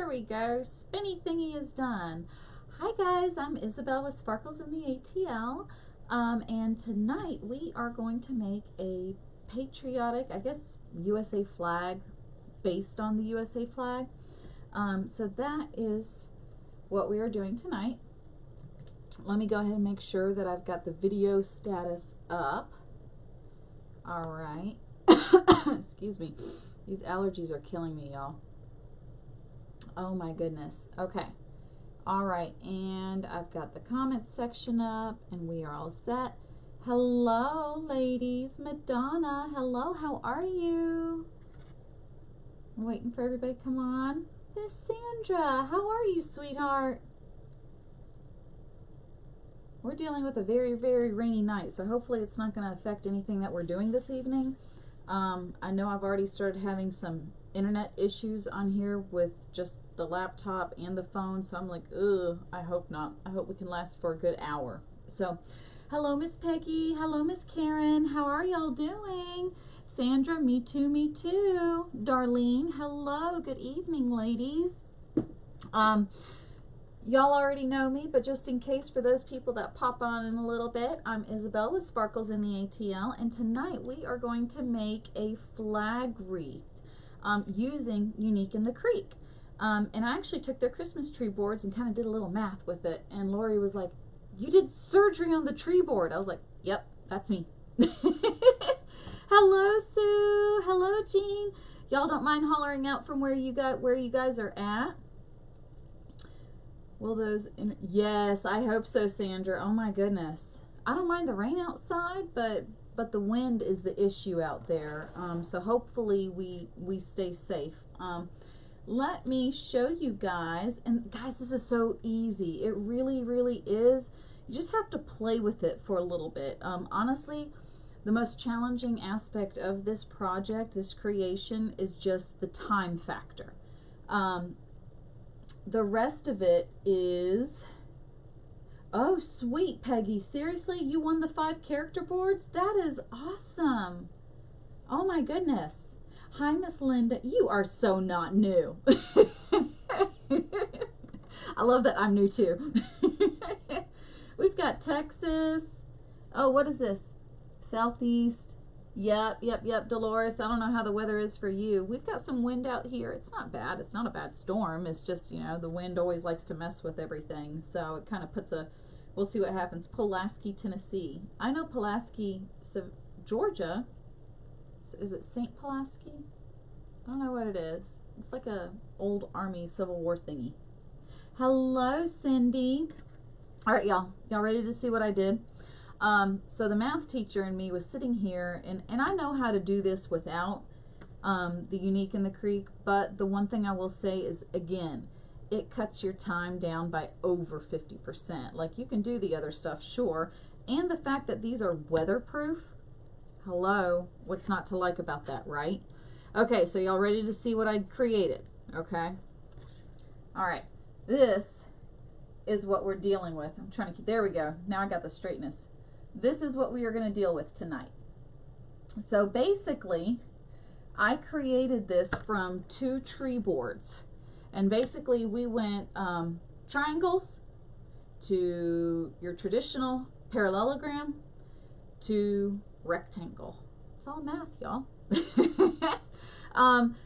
There we go. Spinny thingy is done. Hi guys, I'm Isabel with Sparkles in the ATL. And tonight we are going to make a patriotic, I guess, USA flag based on the USA flag. So that is what we are doing tonight. Let me go ahead and make sure that I've got the video status up. All right. Excuse me. These allergies are killing me, y'all. Oh my goodness. Okay. All right. And I've got the comments section up and we are all set. Hello, ladies. Madonna. Hello. How are you? I'm waiting for everybody to come on. Miss Sandra. How are you, sweetheart? We're dealing with a very, very rainy night, so hopefully it's not going to affect anything that we're doing this evening. I know I've already started having some internet issues on here with just the laptop and the phone, so I'm like, ugh, I hope not. I hope we can last for a good hour. So, hello, Miss Peggy. Hello, Miss Karen. How are y'all doing? Sandra, me too, me too. Darlene, hello. Good evening, ladies. Y'all already know me, but just in case for those people that pop on in a little bit, I'm Isabel with Sparkles in the ATL, and tonight we are going to make a flag wreath using Unique in the Creek. And I actually took their Christmas tree boards and kind of did a little math with it, and Lori was like, "You did surgery on the tree board." I was like, "Yep, that's me." Hello, Sue. Hello, Jean. Y'all don't mind hollering out from where you guys are at? Will those, yes, I hope so, Sandra. Oh my goodness. I don't mind the rain outside, but the wind is the issue out there. So hopefully we stay safe. Let me show you guys, and guys, this is so easy. It really, really is. You just have to play with it for a little bit. Honestly, the most challenging aspect of this project, this creation, is just the time factor. The rest of it is, oh sweet, Peggy, seriously, you won the 5 character boards? That is awesome. Oh my goodness. Hi, Miss Linda. You are so not new. I love that I'm new too. We've got Texas. Oh, what is this? Southeast. Yep, Dolores. I don't know how the weather is for you. We've got some wind out here. It's not bad. It's not a bad storm. It's just, you know, the wind always likes to mess with everything. So it kind of puts a, we'll see what happens. Pulaski, Tennessee. I know Pulaski, Georgia. Is it St. Pulaski? I don't know what it is. It's like a old Army Civil War thingy. Hello, Cindy. All right, y'all. Y'all ready to see what I did? So the math teacher and me was sitting here, and I know how to do this without the Unique in the Creek, but the one thing I will say is, again, it cuts your time down by over 50%. Like, you can do the other stuff, sure, and the fact that these are weatherproof, hello, what's not to like about that, right? Okay, so y'all ready to see what I created, okay? All right, this is what we're dealing with. I'm trying to, there we go. Now I got the straightness. This is what we are going to deal with tonight. So basically, I created this from 2 tree boards. And basically, we went triangles to your traditional parallelogram to rectangle. It's all math, y'all.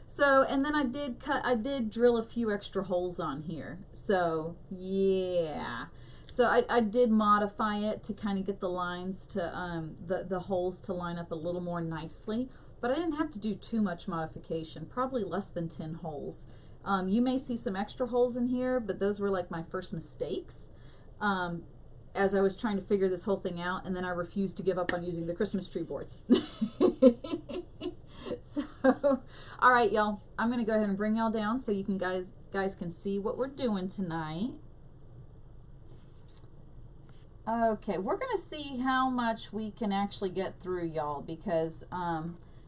So, and then I did drill a few extra holes on here. So, yeah. So I did modify it to kind of get the lines to, the holes to line up a little more nicely, but I didn't have to do too much modification, probably less than 10 holes. You may see some extra holes in here, but those were like my first mistakes as I was trying to figure this whole thing out, and then I refused to give up on using the Christmas tree boards. So, all right, y'all, I'm going to go ahead and bring y'all down so you can guys can see what we're doing tonight. Okay, we're going to see how much we can actually get through, y'all, because,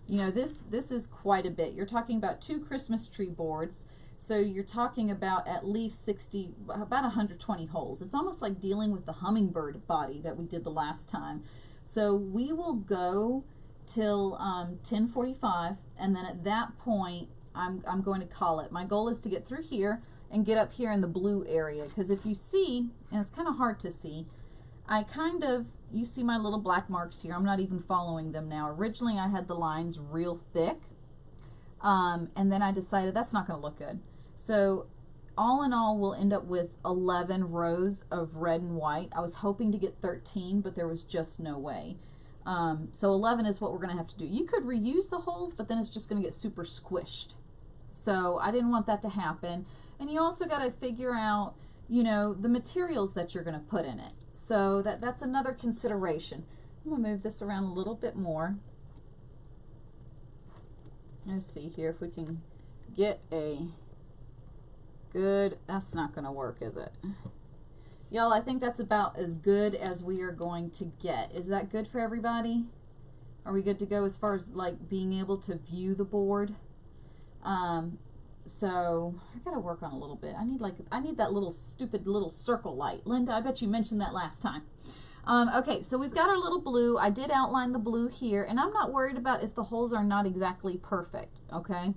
you know, this is quite a bit. You're talking about 2 Christmas tree boards, so you're talking about at least 60, about 120 holes. It's almost like dealing with the hummingbird body that we did the last time. So we will go till 10:45, and then at that point, I'm going to call it. My goal is to get through here and get up here in the blue area, because if you see, and it's kind of hard to see, you see my little black marks here. I'm not even following them now. Originally I had the lines real thick, and then I decided that's not going to look good. So all in all, we'll end up with 11 rows of red and white. I was hoping to get 13, but there was just no way. So 11 is what we're going to have to do. You could reuse the holes, but then it's just going to get super squished. So I didn't want that to happen. And you also got to figure out, you know, the materials that you're going to put in it. So that's another consideration. I'm going to move this around a little bit more. Let's see here if we can get a good, that's not going to work, is it? Y'all, I think that's about as good as we are going to get. Is that good for everybody? Are we good to go as far as like being able to view the board? So I gotta work on a little bit. I need that little stupid little circle light. Linda, I bet you mentioned that last time. Okay, so we've got our little blue. I did outline the blue here, and I'm not worried about if the holes are not exactly perfect, okay?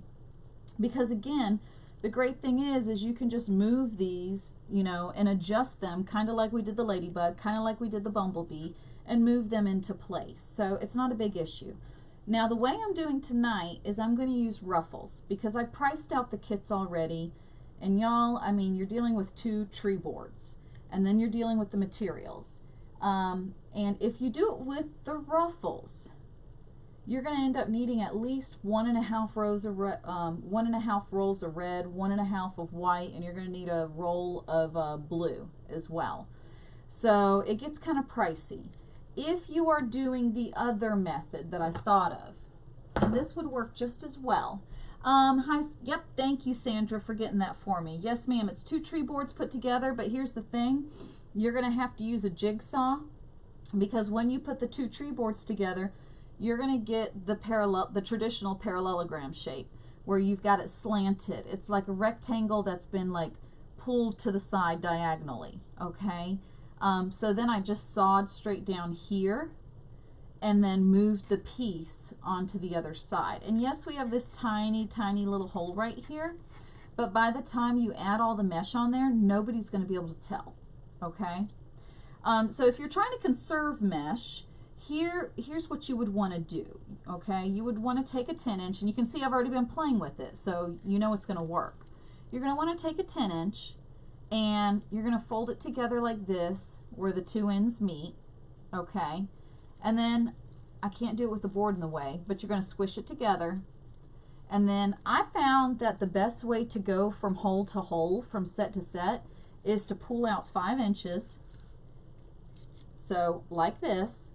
Because again, the great thing is you can just move these, you know, and adjust them, kind of like we did the ladybug, kind of like we did the bumblebee, and move them into place. So it's not a big issue. Now the way I'm doing tonight is I'm going to use ruffles, because I priced out the kits already, and y'all, I mean, you're dealing with 2 tree boards, and then you're dealing with the materials. And if you do it with the ruffles, you're going to end up needing at least 1.5 rows of 1.5 rolls of red, 1.5 of white, and you're going to need a roll of blue as well. So it gets kind of pricey. If you are doing the other method that I thought of, and this would work just as well. Yep, thank you, Sandra, for getting that for me. Yes, ma'am, it's 2 tree boards put together, but here's the thing. You're going to have to use a jigsaw, because when you put the 2 tree boards together, you're going to get the traditional parallelogram shape, where you've got it slanted. It's like a rectangle that's been like pulled to the side diagonally, okay? So then I just sawed straight down here and then moved the piece onto the other side. And yes, we have this tiny, tiny little hole right here, but by the time you add all the mesh on there, nobody's going to be able to tell, okay? So if you're trying to conserve mesh, here's what you would want to do, okay? You would want to take a 10-inch, and you can see I've already been playing with it, so you know it's going to work. You're going to want to take a 10-inch, and you're going to fold it together like this, where the 2 ends meet, okay? And then, I can't do it with the board in the way, but you're going to squish it together. And then I found that the best way to go from hole to hole, from set to set, is to pull out 5 inches, so like this,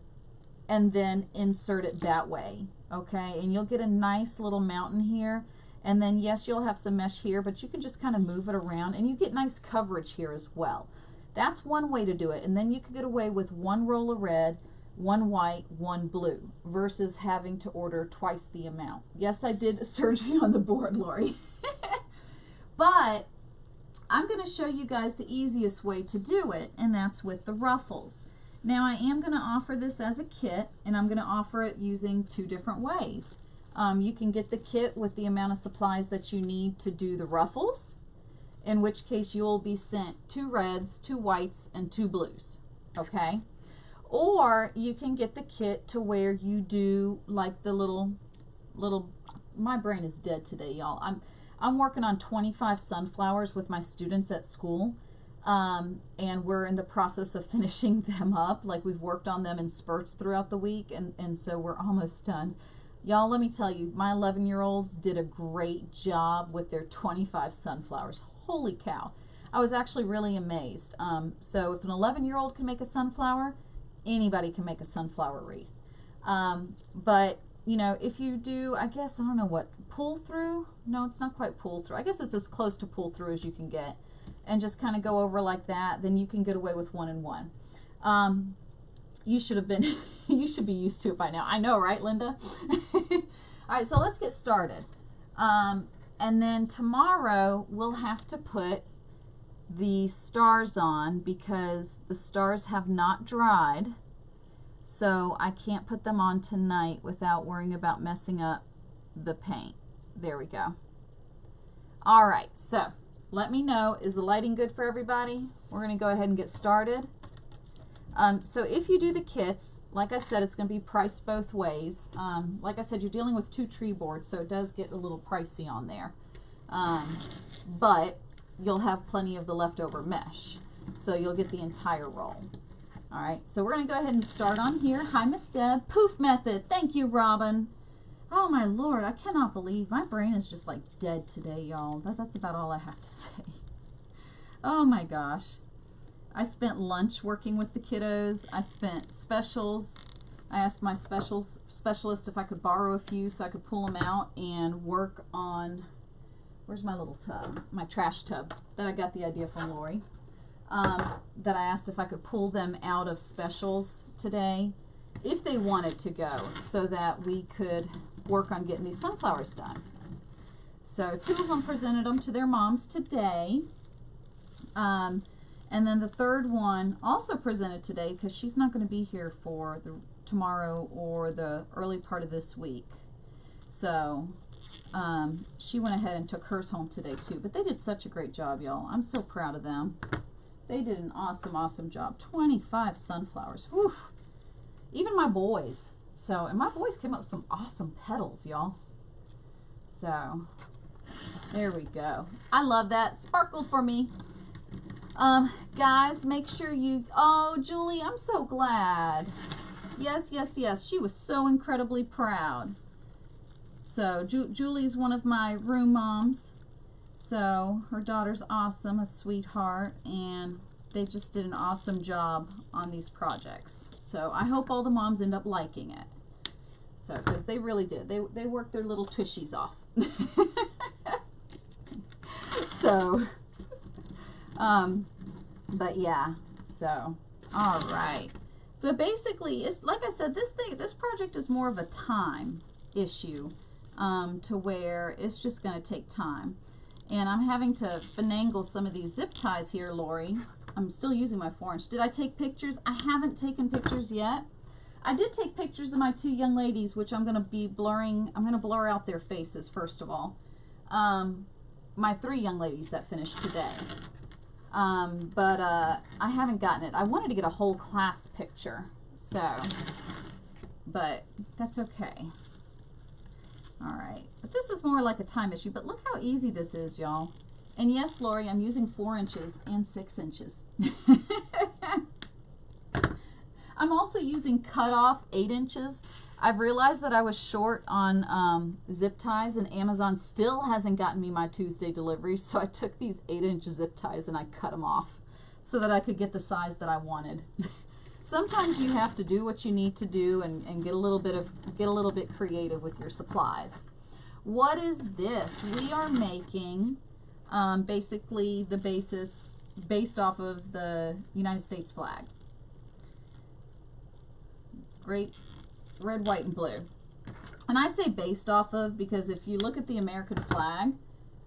and then insert it that way, okay? And you'll get a nice little mountain here. And then yes, you'll have some mesh here, but you can just kind of move it around, and you get nice coverage here as well. That's one way to do it. And then you could get away with 1 roll of red, 1 white, 1 blue, versus having to order twice the amount. Yes, I did surgery on the board, Lori. But I'm going to show you guys the easiest way to do it, and that's with the ruffles. Now I am going to offer this as a kit, and I'm going to offer it using 2 different ways. You can get the kit with the amount of supplies that you need to do the ruffles, in which case you'll be sent 2 reds, 2 whites, and 2 blues, okay? Or you can get the kit to where you do like the little, my brain is dead today, y'all. I'm working on 25 sunflowers with my students at school, and we're in the process of finishing them up. Like, we've worked on them in spurts throughout the week, and so we're almost done. Y'all, let me tell you, my 11-year-olds did a great job with their 25 sunflowers. Holy cow. I was actually really amazed. So if an 11-year-old can make a sunflower, anybody can make a sunflower wreath. But, you know, if you do, I guess, I don't know what, pull through? No, it's not quite pull through. I guess it's as close to pull through as you can get. And just kind of go over like that, then you can get away with 1 and 1. You should have been, you should be used to it by now. I know, right, Linda? All right, so let's get started. And then tomorrow we'll have to put the stars on, because the stars have not dried. So I can't put them on tonight without worrying about messing up the paint. There we go. All right, so let me know, is the lighting good for everybody? We're going to go ahead and get started. So if you do the kits, like I said, it's going to be priced both ways. Like I said, you're dealing with 2 tree boards, so it does get a little pricey on there. But you'll have plenty of the leftover mesh, so you'll get the entire roll. All right, so we're going to go ahead and start on here. Hi, Miss Deb. Poof method. Thank you, Robin. Oh, my Lord, I cannot believe my brain is just like dead today, y'all. That's about all I have to say. Oh, my gosh. I spent lunch working with the kiddos. I spent specials. I asked my specialist if I could borrow a few so I could pull them out and work on, where's my little tub? My trash tub that I got the idea from Lori. That I asked if I could pull them out of specials today if they wanted to go so that we could work on getting these sunflowers done. So 2 of them presented them to their moms today. And then the 3rd one also presented today because she's not going to be here for tomorrow or the early part of this week. So she went ahead and took hers home today too. But they did such a great job, y'all. I'm so proud of them. They did an awesome, awesome job. 25 sunflowers. Whew. Even my boys. So, and my boys came up with some awesome petals, y'all. So, there we go. I love that. Sparkled for me. Guys, make sure you, oh, Julie, I'm so glad. Yes, yes, yes. She was so incredibly proud. So, Julie's one of my room moms. So, her daughter's awesome, a sweetheart, and they just did an awesome job on these projects. So, I hope all the moms end up liking it. So, because they really did. They worked their little tushies off. So, but yeah, so, all right. So, basically, it's like I said, this project is more of a time issue to where it's just going to take time. And I'm having to finagle some of these zip ties here, Lori. I'm still using my 4-inch. Did I take pictures? I haven't taken pictures yet. I did take pictures of my 2 young ladies, which I'm going to be blurring. I'm going to blur out their faces, first of all. My 3 young ladies that finished today. But I haven't gotten it. I wanted to get a whole class picture. So, but that's okay. All right, but this is more like a time issue, but look how easy this is, y'all. And yes, Lori, I'm using 4 inches and 6 inches. I'm also using cut off 8 inches. I've realized that I was short on zip ties, and Amazon still hasn't gotten me my Tuesday deliveries, so I took these 8-inch zip ties and I cut them off so that I could get the size that I wanted. Sometimes you have to do what you need to do and get a little bit creative with your supplies. What is this? We are making basically the basis based off of the United States flag. Great red, white, and blue. And I say based off of because if you look at the American flag,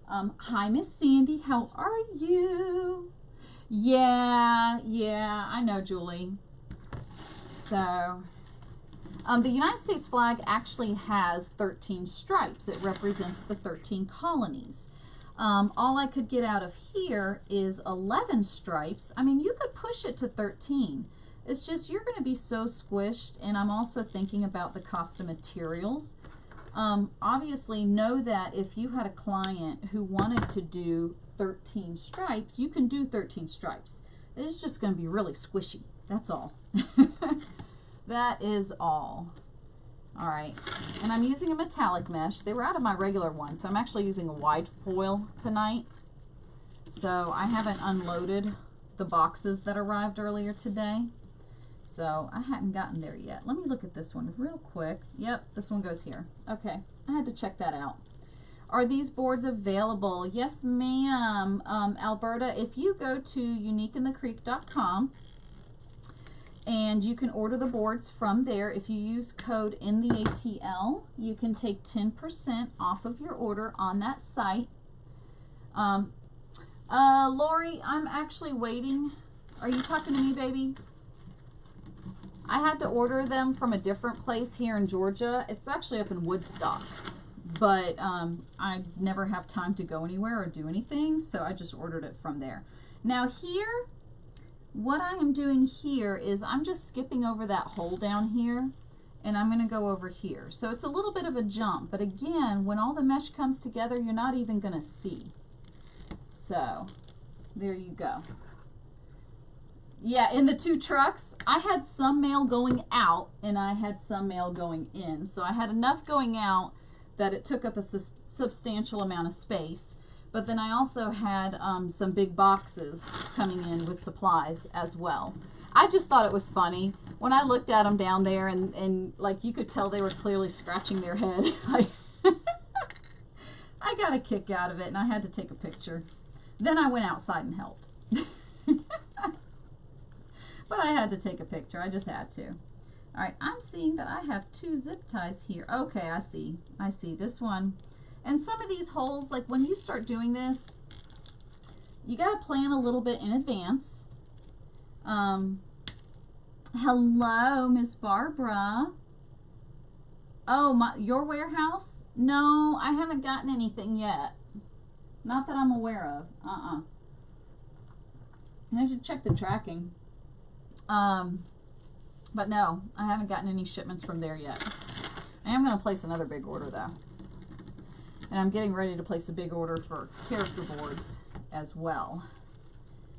hi Miss Sandy, how are you? Yeah, I know, Julie. So, the United States flag actually has 13 stripes. It represents the 13 colonies. All I could get out of here is 11 stripes. I mean, you could push it to 13. It's just you're going to be so squished, and I'm also thinking about the cost of materials. Obviously, know that if you had a client who wanted to do 13 stripes, you can do 13 stripes. It's just going to be really squishy. That's all. That is all. All right, and I'm using a metallic mesh. They were out of my regular one, so I'm actually using a wide foil tonight. So I haven't unloaded the boxes that arrived earlier today. So I hadn't gotten there yet. Let me look at this one real quick. Yep, this one goes here. Okay, I had to check that out. Are these boards available? Yes, ma'am. Alberta, if you go to uniqueinthecreek.com, and you can order the boards from there. If you use code in the ATL, you can take 10% off of your order on that site. Lori, I'm actually waiting. Are you talking to me, baby? I had to order them from a different place here in Georgia. It's actually up in Woodstock. but I never have time to go anywhere or do anything, so I just ordered it from there. Now here, what I am doing here is I'm just skipping over that hole down here, and I'm going to go over here. So it's a little bit of a jump, but again, when all the mesh comes together, you're not even going to see. So there you go. Yeah, in the two trucks, I had some mail going out and I had some mail going in. So I had enough going out that it took up a substantial amount of space. But then I also had some big boxes coming in with supplies as well. I just thought it was funny. When I looked at them down there and like you could tell they were clearly scratching their head. I got a kick out of it and I had to take a picture. Then I went outside and helped. But I had to take a picture. I just had to. All right, I'm seeing that I have 2 zip ties here. Okay, I see. I see this one. And some of these holes, like when you start doing this, you got to plan a little bit in advance. Hello, Miss Barbara. Oh, your warehouse? No, I haven't gotten anything yet. Not that I'm aware of. I should check the tracking. But no, I haven't gotten any shipments from there yet. I am going to place another big order though. And I'm getting ready to place a big order for character boards as well.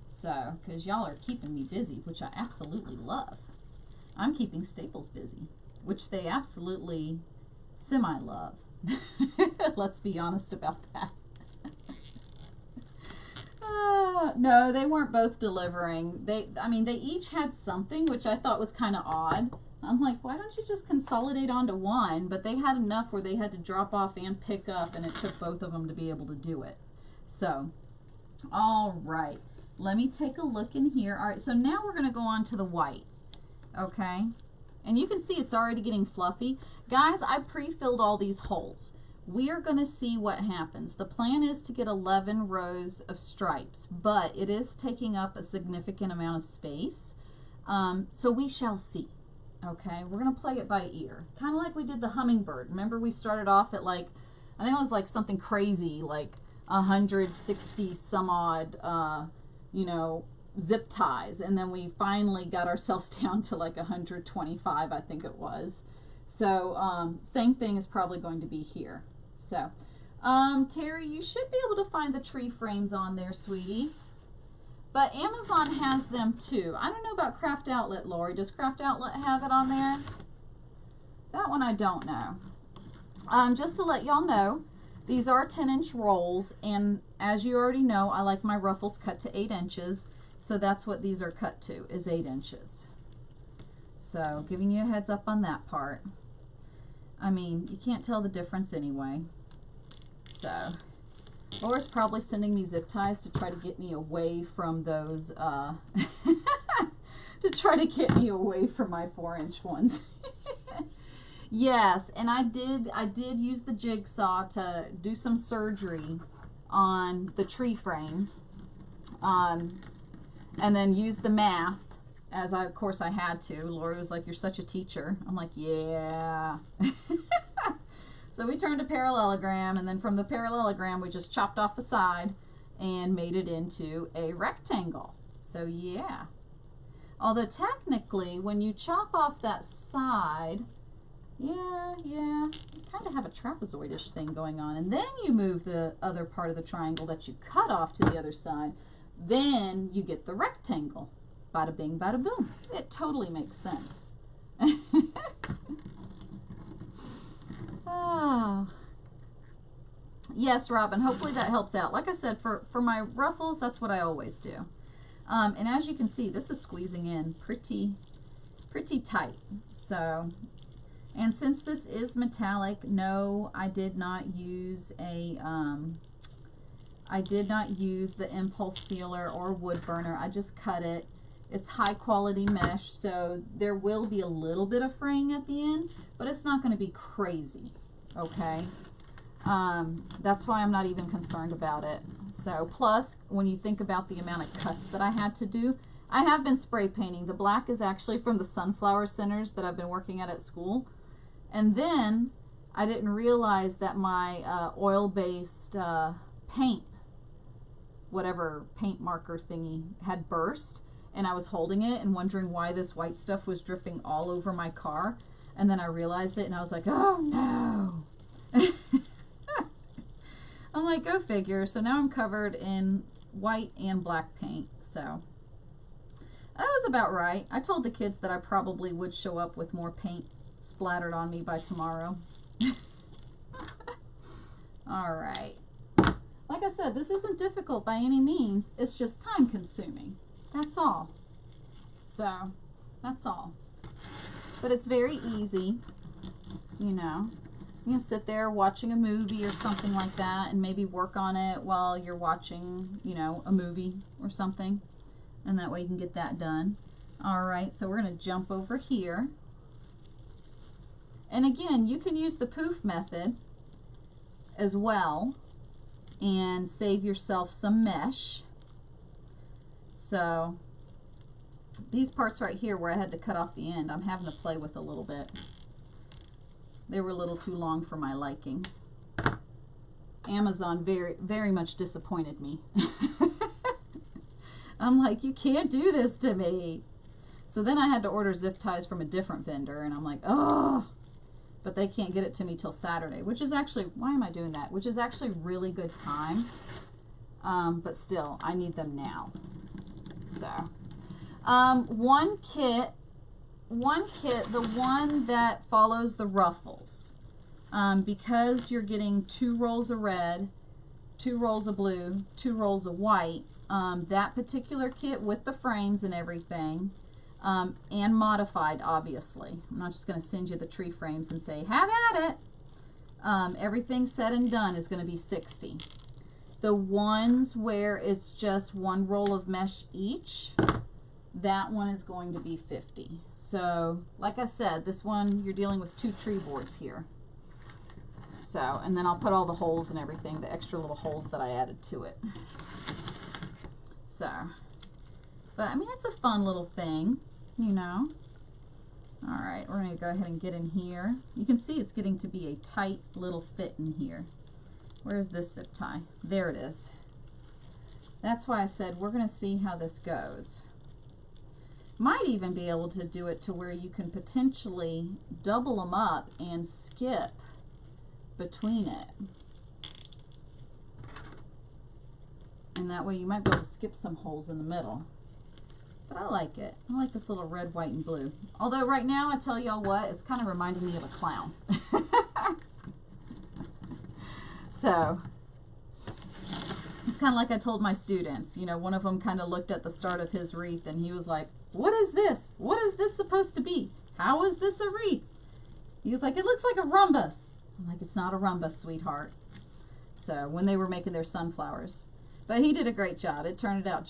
So, because y'all are keeping me busy, which I absolutely love. I'm keeping Staples busy, which they absolutely semi-love. Let's be honest about that. No, they weren't both delivering. I mean, they each had something, which I thought was kind of odd. I'm like, why don't you just consolidate onto one? But they had enough where they had to drop off and pick up, and it took both of them to be able to do it. So, all right. Let me take a look in here. All right, so now we're going to go on to the white. Okay? And you can see it's already getting fluffy. Guys, I pre-filled all these holes. We are going to see what happens. The plan is to get 11 rows of stripes, but it is taking up a significant amount of space. So we shall see. Okay, we're going to play it by ear. Kind of like we did the hummingbird. Remember we started off at like, I think it was like something crazy, like 160 some odd, you know, zip ties. And then we finally got ourselves down to like 125, I think it was. So same thing is probably going to be here. So, Terry, you should be able to find the tree frames on there, sweetie. But Amazon has them too. I don't know about Craft Outlet, Lori. Does Craft Outlet have it on there? That one I don't know. Just to let y'all know, these are 10-inch rolls, and as you already know, I like my ruffles cut to 8 inches. So that's what these are cut to, is 8 inches. So, giving you a heads up on that part. I mean, you can't tell the difference anyway. So, Laura's probably sending me zip ties to try to get me away from those, to try to get me away from my 4-inch ones. Yes, and I did use the jigsaw to do some surgery on the tree frame. And then use the math. As of course I had to. Lori was like, you're such a teacher. I'm like, yeah. So we turned a parallelogram, and then from the parallelogram we just chopped off the side and made it into a rectangle. So yeah. Although technically when you chop off that side, yeah, you kind of have a trapezoidish thing going on. And then you move the other part of the triangle that you cut off to the other side. Then you get the rectangle. Bada bing, bada boom. It totally makes sense. Oh. Yes, Robin, hopefully that helps out. Like I said, for my ruffles, that's what I always do. And as you can see, this is squeezing in pretty tight. So, and since this is metallic, no, I did not use a, I did not use the impulse sealer or wood burner. I just cut it. It's high quality mesh, so there will be a little bit of fraying at the end, but it's not going to be crazy, okay? That's why I'm not even concerned about it. So, plus, when you think about the amount of cuts that I had to do, I have been spray painting. The black is actually from the sunflower centers that I've been working at school. And then I didn't realize that my oil-based paint, whatever paint marker thingy, had burst, and I was holding it and wondering why this white stuff was dripping all over my car. And then I realized it, and I was like, oh no. I'm like, go figure. So now I'm covered in white and black paint. So that was about right. I told the kids that I probably would show up with more paint splattered on me by tomorrow. All right. Like I said, this isn't difficult by any means. It's just time consuming. That's all. So, that's all. But it's very easy, you know. You can sit there watching a movie or something like that and maybe work on it while you're watching, you know, a movie or something. And that way you can get that done. All right, so we're going to jump over here. And again, you can use the poof method as well and save yourself some mesh. So these parts right here where I had to cut off the end, I'm having to play with a little bit. They were a little too long for my liking. Amazon very much disappointed me. I'm like, you can't do this to me. So then I had to order zip ties from a different vendor, and I'm like, oh, but they can't get it to me till Saturday, which is actually, why am I doing that? Which is actually really good time. But still, I need them now. So, one kit, the one that follows the ruffles, because you're getting 2 rolls of red, 2 rolls of blue, 2 rolls of white, that particular kit with the frames and everything, and modified, obviously. I'm not just going to send you the tree frames and say, have at it. Everything said and done is going to be $60. The ones where it's just 1 roll of mesh each, that one is going to be $50. So, like I said, this one, you're dealing with 2 tree boards here. So, and then I'll put all the holes and everything, the extra little holes that I added to it. So, but I mean, it's a fun little thing, you know. All right, we're going to go ahead and get in here. You can see it's getting to be a tight little fit in here. Where's this zip tie? There it is. That's why I said we're going to see how this goes. Might even be able to do it to where you can potentially double them up and skip between it. And that way you might be able to skip some holes in the middle. But I like it. I like this little red, white, and blue. Although right now, I tell y'all what, it's kind of reminding me of a clown. So, it's kind of like I told my students. You know, one of them kind of looked at the start of his wreath and he was like, what is this? What is this supposed to be? How is this a wreath? He was like, it looks like a rhombus. I'm like, it's not a rhombus, sweetheart. So, when they were making their sunflowers. But he did a great job. It turned out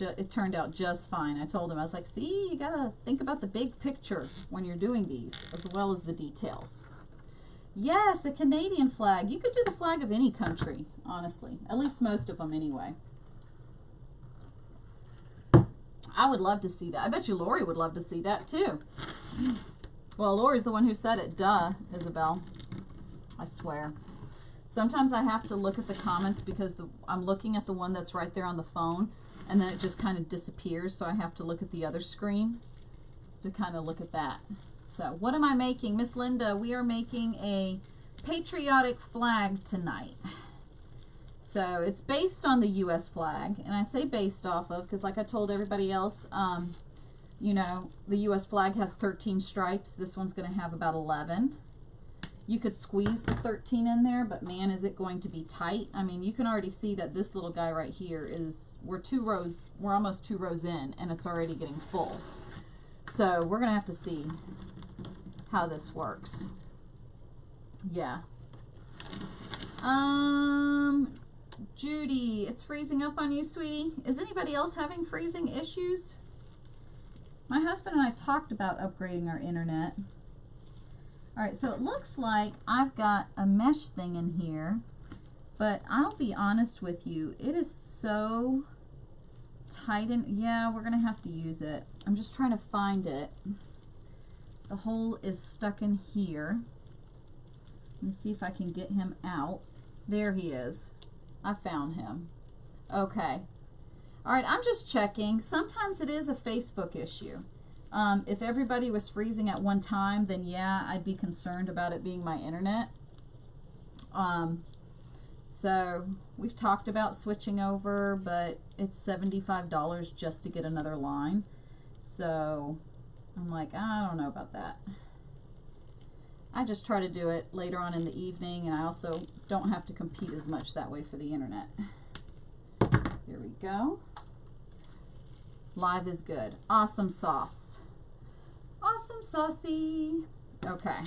just fine. I told him, I was like, see, you gotta think about the big picture when you're doing these, as well as the details. Yes, a Canadian flag. You could do the flag of any country, honestly. At least most of them anyway. I would love to see that. I bet you Lori would love to see that too. Well, Lori's the one who said it. Duh, Isabel. I swear. Sometimes I have to look at the comments because I'm looking at the one that's right there on the phone, and then it just kind of disappears, so I have to look at the other screen to kind of look at that. So, what am I making? Miss Linda, we are making a patriotic flag tonight. So, it's based on the U.S. flag, and I say based off of because like I told everybody else, you know, the U.S. flag has 13 stripes. This one's going to have about 11. You could squeeze the 13 in there, but man, is it going to be tight. I mean, you can already see that this little guy right here is, we're almost 2 rows in, and it's already getting full. So we're going to have to see how this works. Yeah. Judy, it's freezing up on you, sweetie. Is anybody else having freezing issues? My husband and I talked about upgrading our internet. All right, so it looks like I've got a mesh thing in here, but I'll be honest with you, it is so tight and yeah, we're gonna have to use it. I'm just trying to find it. The hole is stuck in here. Let me see if I can get him out. There he is. I found him. Okay. All right, I'm just checking. Sometimes it is a Facebook issue. If everybody was freezing at one time, then yeah, I'd be concerned about it being my internet. So we've talked about switching over, but it's $75 just to get another line. So I'm like, I don't know about that. I just try to do it later on in the evening, and I also don't have to compete as much that way for the internet. Here we go. Live is good. Awesome sauce. Awesome saucy. Okay.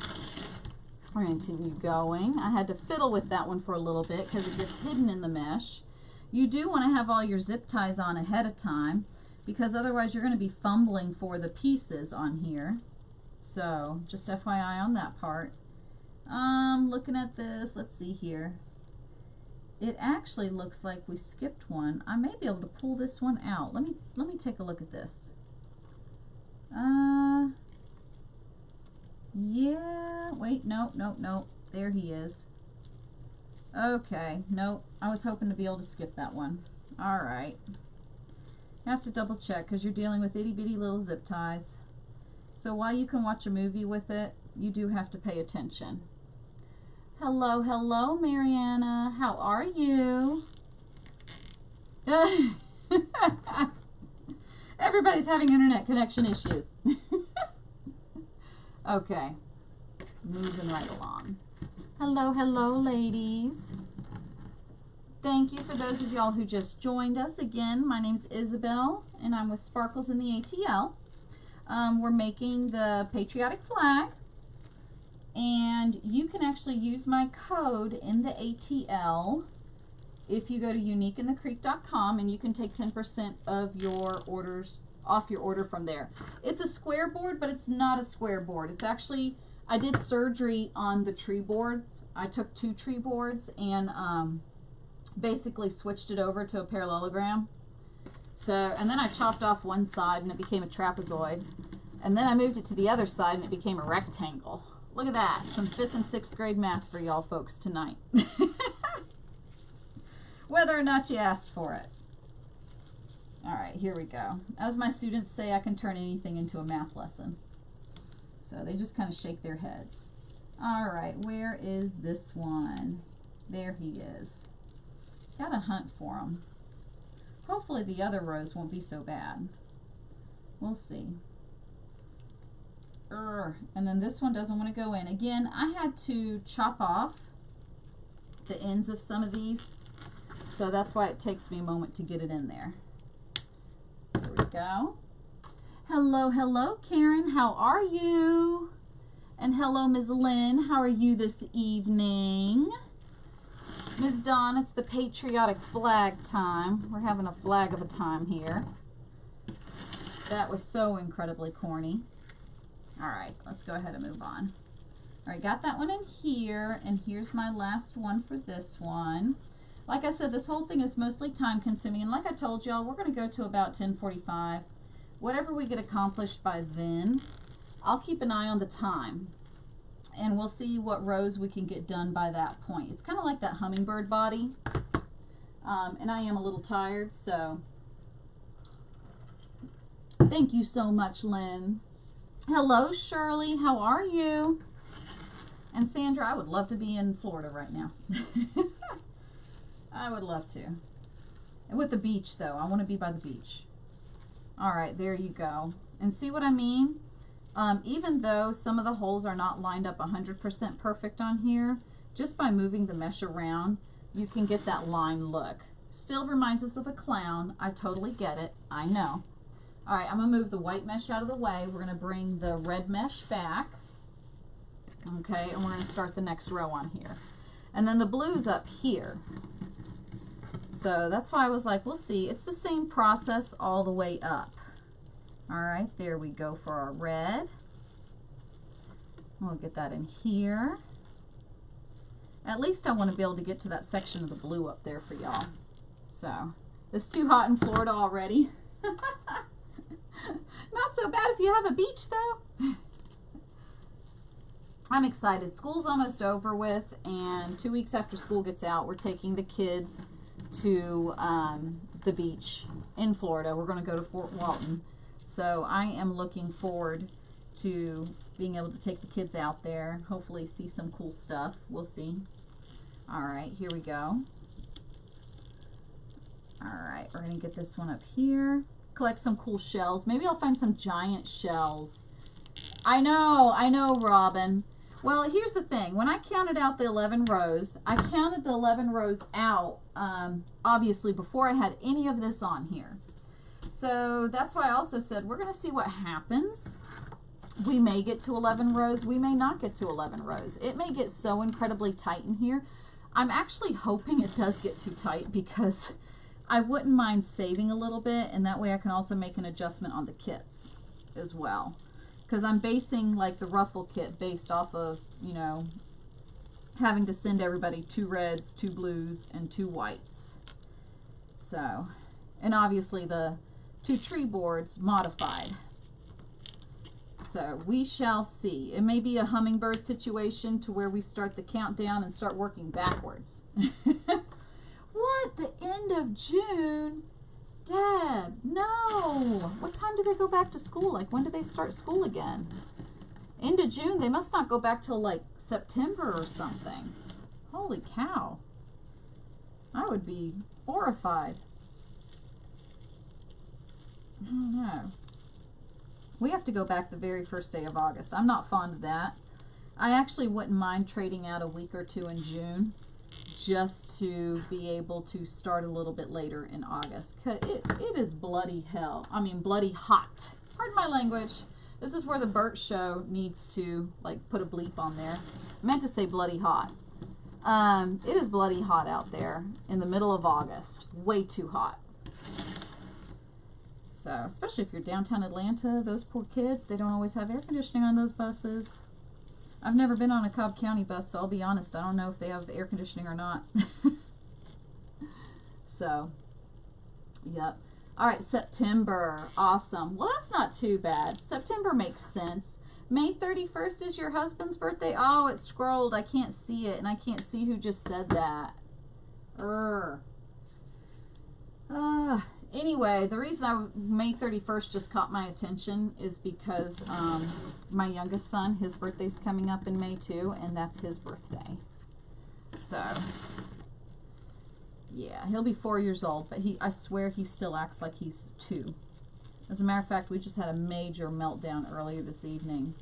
We're going to continue going. I had to fiddle with that one for a little bit because it gets hidden in the mesh. You do want to have all your zip ties on ahead of time because otherwise you're going to be fumbling for the pieces on here. So just FYI on that part. Looking at this, let's see here. It actually looks like we skipped one. I may be able to pull this one out. Let me take a look at this. Yeah, wait, nope. There he is. Okay, nope. I was hoping to be able to skip that one. All right. Have to double check because you're dealing with itty bitty little zip ties. So while you can watch a movie with it, you do have to pay attention. Hello, hello, Mariana. How are you? Everybody's having internet connection issues. Okay, moving right along. Hello, hello, ladies. Thank you for those of y'all who just joined us. Again, my name's Isabel, and I'm with Sparkles in the ATL. We're making the patriotic flag, and you can actually use my code in the ATL if you go to uniqueinthecreek.com, and you can take 10% of your orders off your order from there. It's a square board, but it's not a square board. It's actually, I did surgery on the tree boards. I took 2 tree boards and basically switched it over to a parallelogram. So, and then I chopped off one side and it became a trapezoid. And then I moved it to the other side and it became a rectangle. Look at that. Some 5th and 6th grade math for y'all folks tonight. Whether or not you asked for it. All right, here we go. As my students say, I can turn anything into a math lesson. So they just kind of shake their heads. All right, where is this one? There he is. Gotta hunt for him. Hopefully the other rows won't be so bad. We'll see. And then this one doesn't want to go in. Again, I had to chop off the ends of some of these. So that's why it takes me a moment to get it in there. There we go. Hello, hello, Karen. How are you? And hello, Ms. Lynn. How are you this evening? Ms. Dawn, it's the patriotic flag time. We're having a flag of a time here. That was so incredibly corny. All right, let's go ahead and move on. All right, got that one in here, and here's my last one for this one. Like I said, this whole thing is mostly time consuming, and like I told y'all, we're going to go to about 10:45. Whatever we get accomplished by then, I'll keep an eye on the time, and we'll see what rows we can get done by that point. It's kind of like that hummingbird body, and I am a little tired, so thank you so much, Lynn. Hello, Shirley. How are you? And Sandra, I would love to be in Florida right now. I would love to. And with the beach, though. I want to be by the beach. All right, there you go. And see what I mean? Even though some of the holes are not lined up 100% perfect on here, just by moving the mesh around, you can get that line look. Still reminds us of a clown. I totally get it. I know. All right, I'm going to move the white mesh out of the way. We're going to bring the red mesh back. Okay, and we're going to start the next row on here. And then the blue's up here. So that's why I was like, we'll see. It's the same process all the way up. All right, there we go for our red. We'll get that in here. At least I want to be able to get to that section of the blue up there for y'all. So, it's too hot in Florida already. Not so bad if you have a beach, though. I'm excited. School's almost over with, and 2 weeks after school gets out, we're taking the kids to the beach in Florida. We're going to go to Fort Walton. So I am looking forward to being able to take the kids out there, hopefully see some cool stuff. We'll see. All right, here we go. All right, we're going to get this one up here. Collect some cool shells. Maybe I'll find some giant shells. I know, Robin. Well, here's the thing. When I counted out the 11 rows, I counted the 11 rows out, obviously, before I had any of this on here. So that's why I also said we're going to see what happens. We may get to 11 rows. We may not get to 11 rows. It may get so incredibly tight in here. I'm actually hoping it does get too tight because I wouldn't mind saving a little bit, and that way I can also make an adjustment on the kits as well. Because I'm basing like the ruffle kit based off of, you know, having to send everybody 2 reds, 2 blues, and 2 whites. So, and obviously the 2 tree boards modified. So we shall see. It may be a hummingbird situation to where we start the countdown and start working backwards. What? The end of June? Dad, no. What time do they go back to school? Like, when do they start school again? End of June? They must not go back till like September or something. Holy cow. I would be horrified. I don't know. We have to go back the very first day of August. I'm not fond of that. I actually wouldn't mind trading out a week or 2 in June just to be able to start a little bit later in August. 'Cause it is bloody hell. I mean, bloody hot. Pardon my language. This is where the Burt Show needs to, like, put a bleep on there. I meant to say bloody hot. It is bloody hot out there in the middle of August. Way too hot. So, especially if you're downtown Atlanta, those poor kids, they don't always have air conditioning on those buses. I've never been on a Cobb County bus, so I'll be honest, I don't know if they have air conditioning or not. So, yep. All right, September. Awesome. Well, that's not too bad. September makes sense. May 31st is your husband's birthday? Oh, it's scrolled. I can't see it, and I can't see who just said that. Anyway, the reason May 31st just caught my attention is because my youngest son, his birthday's coming up in May too, and that's his birthday. So, yeah, he'll be 4 years old, but I swear he still acts like he's 2. As a matter of fact, we just had a major meltdown earlier this evening,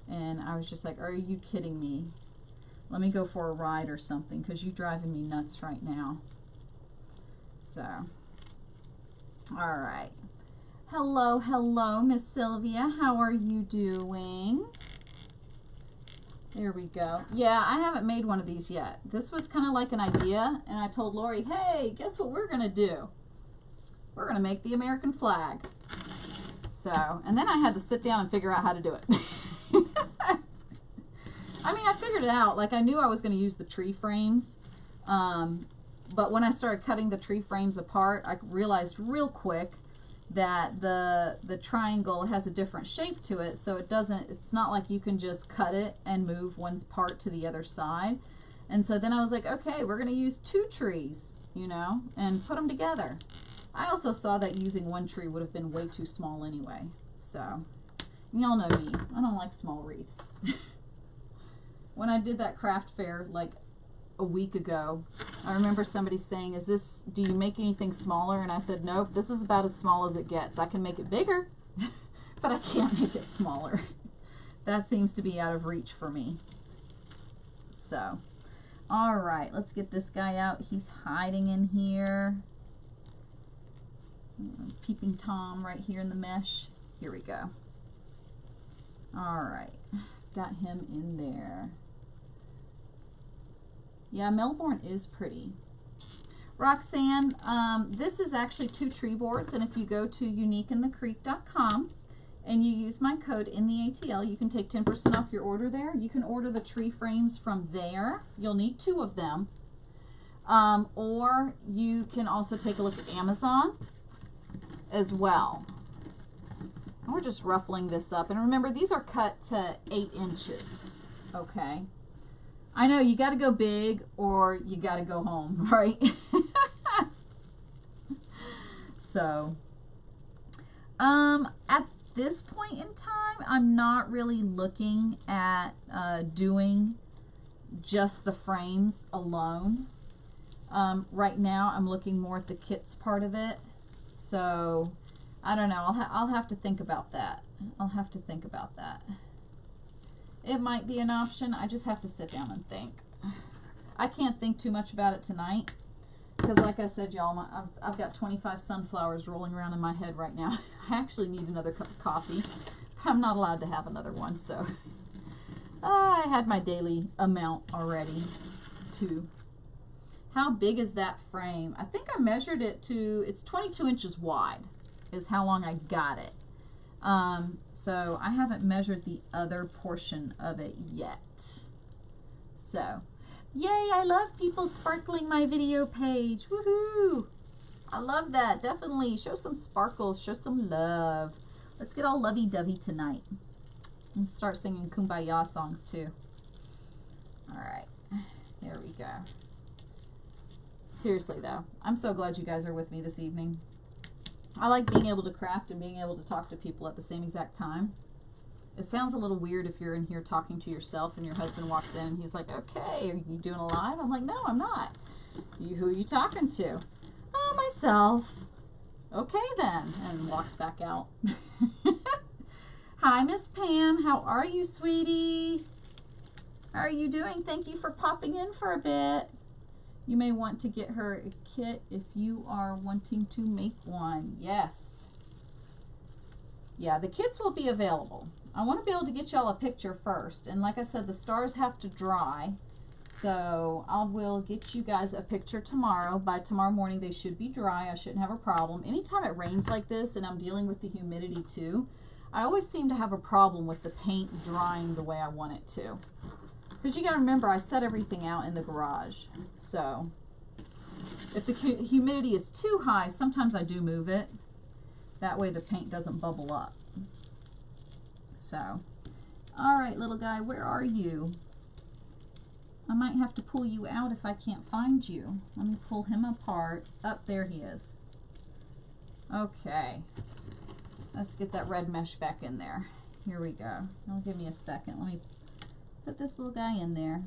and I was just like, are you kidding me? Let me go for a ride or something, because you're driving me nuts right now. So... all right. Hello, hello, Miss Sylvia. How are you doing? There we go. Yeah, I haven't made one of these yet. This was kind of like an idea, and I told Lori, hey, guess what we're going to do? We're going to make the American flag. So, and then I had to sit down and figure out how to do it. I mean, I figured it out. Like, I knew I was going to use the tree frames. But when I started cutting the tree frames apart, I realized real quick that the triangle has a different shape to it, so it's not like you can just cut it and move one part to the other side. And so then I was like, okay, we're going to use 2 trees, you know, and put them together. I also saw that using 1 tree would have been way too small anyway. So, y'all know me. I don't like small wreaths. When I did that craft fair, like, a week ago, I remember somebody saying, do you make anything smaller? And I said, nope, this is about as small as it gets. I can make it bigger, but I can't make it smaller. That seems to be out of reach for me. So, all right, let's get this guy out. He's hiding in here. Peeping Tom right here in the mesh. Here we go. All right, got him in there. Yeah, Melbourne is pretty. Roxanne, this is actually 2 tree boards, and if you go to uniqueinthecreek.com and you use my code in the ATL, you can take 10% off your order there. You can order the tree frames from there. You'll need 2 of them. Or you can also take a look at Amazon as well. And we're just ruffling this up. And remember, these are cut to 8 inches. Okay. I know you got to go big or you got to go home, right? So, at this point in time, I'm not really looking at doing just the frames alone. Right now, I'm looking more at the kits part of it. So, I don't know. I'll have to think about that. I'll have to think about that. It might be an option. I just have to sit down and think. I can't think too much about it tonight because, like I said, y'all, I've got 25 sunflowers rolling around in my head right now. I actually need another cup of coffee. I'm not allowed to have another one, so I had my daily amount already, too. How big is that frame? I think I measured it to, it's 22 inches wide is how long I got it. So I haven't measured the other portion of it yet. So, yay, I love people sparkling my video page. Woohoo! I love that. Definitely show some sparkles, show some love. Let's get all lovey-dovey tonight. And start singing Kumbaya songs too. All right, here we go. Seriously though, I'm so glad you guys are with me this evening. I like being able to craft and being able to talk to people at the same exact time. It sounds a little weird if you're in here talking to yourself and your husband walks in and he's like, okay, are you doing a live? I'm like, no, I'm not. Who are you talking to? Oh, myself. Okay then. And walks back out. Hi, Miss Pam. How are you, sweetie? How are you doing? Thank you for popping in for a bit. You may want to get her a kit if you are wanting to make one. Yes. Yeah, the kits will be available. I want to be able to get y'all a picture first. And like I said, the stars have to dry. So I will get you guys a picture tomorrow. By tomorrow morning, they should be dry. I shouldn't have a problem. Anytime it rains like this and I'm dealing with the humidity too, I always seem to have a problem with the paint drying the way I want it to. Because you got to remember, I set everything out in the garage. So if the humidity is too high, sometimes I do move it. That way the paint doesn't bubble up. So, all right, little guy, where are you? I might have to pull you out if I can't find you. Let me pull him apart. Up there he is. Okay. Let's get that red mesh back in there. Here we go. Now give me a second. Let me put this little guy in there.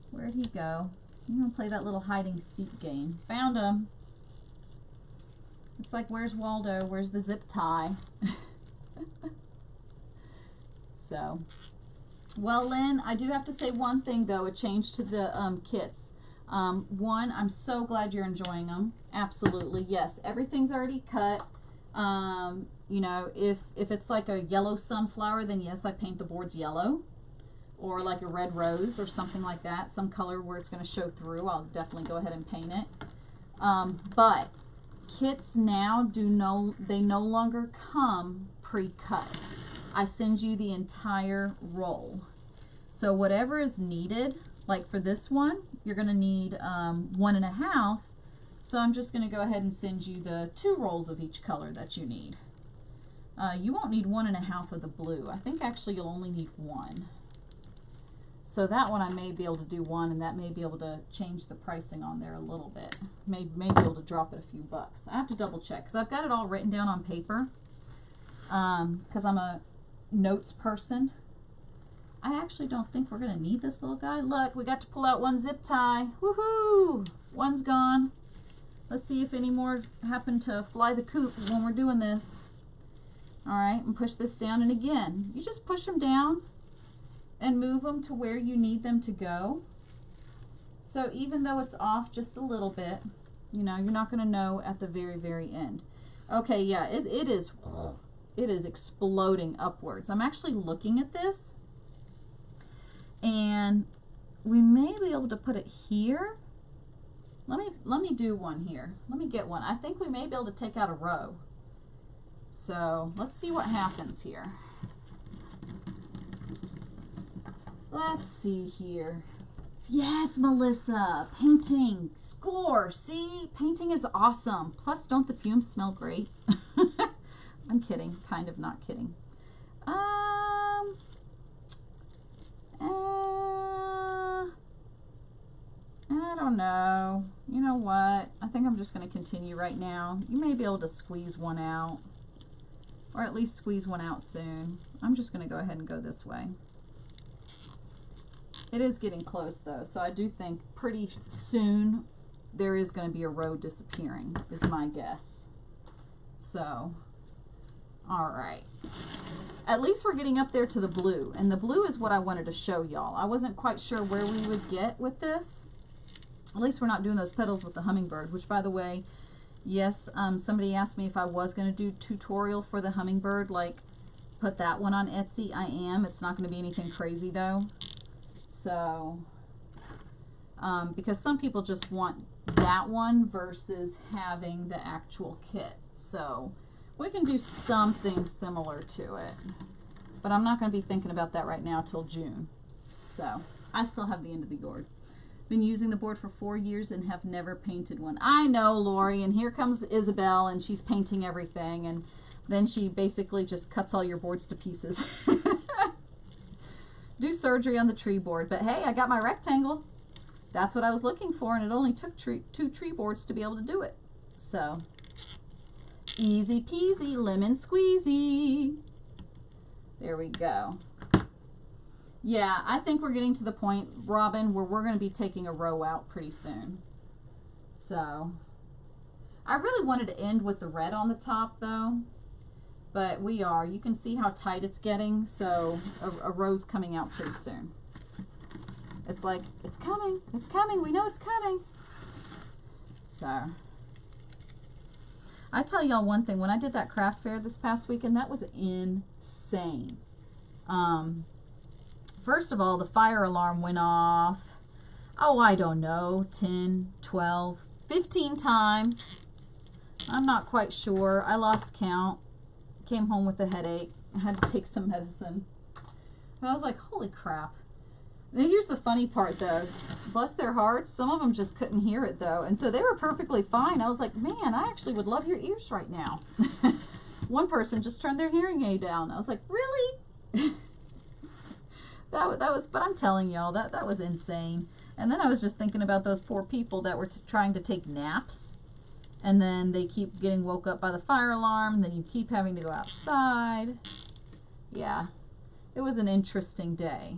Where'd he go? I'm gonna play that little hide and seek game. Found him. It's like, where's Waldo? Where's the zip tie? So, well, Lynn, I do have to say one thing though. A change to the kits. One, I'm so glad you're enjoying them. Absolutely, yes. Everything's already cut. You know, if it's like a yellow sunflower, then yes, I paint the boards yellow. Or like a red rose or something like that. Some color where it's going to show through. I'll definitely go ahead and paint it. But kits now they no longer come pre-cut. I send you the entire roll. So whatever is needed, like for this one, you're going to need 1.5. So I'm just going to go ahead and send you the 2 rolls of each color that you need. You won't need 1.5 of the blue. I think actually you'll only need 1. So that one I may be able to do 1, and that may be able to change the pricing on there a little bit. May be able to drop it a few bucks. I have to double check because I've got it all written down on paper because I'm a notes person. I actually don't think we're going to need this little guy. Look, we got to pull out 1 zip tie. Woohoo! One's gone. Let's see if any more happen to fly the coop when we're doing this. All right, and push this down. And again, you just push them down and move them to where you need them to go. So even though it's off just a little bit, you know, you're not going to know at the very, very end. Okay, yeah, it is exploding upwards. I'm actually looking at this, and we may be able to put it here. Let me do one here. Let me get one. I think we may be able to take out a row. So let's see what happens here. Let's see here. Yes, Melissa, painting, score. See, painting is awesome. Plus, don't the fumes smell great? I'm kidding, kind of not kidding. I don't know. You know what? I think I'm just going to continue right now. You may be able to squeeze one out, or at least squeeze one out soon. I'm just going to go ahead and go this way. It is getting close though, so I do think pretty soon there is going to be a row disappearing, is my guess. So, all right. At least we're getting up there to the blue, and the blue is what I wanted to show y'all. I wasn't quite sure where we would get with this. At least we're not doing those petals with the hummingbird, which, by the way, yes, somebody asked me if I was going to do tutorial for the hummingbird, like put that one on Etsy. I am. It's not going to be anything crazy though. So, because some people just want that one versus having the actual kit. So we can do something similar to it, but I'm not going to be thinking about that right now till June. So I still have the end of the gourd. Been using the board for 4 years and have never painted one. I know, Lori, and here comes Isabel, and she's painting everything, and then she basically just cuts all your boards to pieces. Do surgery on the tree board, but hey, I got my rectangle. That's what I was looking for, and it only took 2 tree boards to be able to do it. So, easy peasy, lemon squeezy. There we go. Yeah, I think we're getting to the point, Robin, where we're going to be taking a row out pretty soon. So, I really wanted to end with the red on the top, though. But we are. You can see how tight it's getting, so a row's coming out pretty soon. It's like, it's coming, we know it's coming. So, I tell y'all one thing, when I did that craft fair this past weekend, that was insane. First of all, the fire alarm went off, oh, I don't know, 10, 12, 15 times. I'm not quite sure. I lost count. Came home with a headache. I had to take some medicine. I was like, holy crap. And here's the funny part though. Bless their hearts, some of them just couldn't hear it though. And so they were perfectly fine. I was like, man, I actually would love your ears right now. One person just turned their hearing aid down. I was like, really? that was, but I'm telling y'all, that was insane. And then I was just thinking about those poor people that were trying to take naps. And then they keep getting woke up by the fire alarm. And then you keep having to go outside. Yeah, it was an interesting day.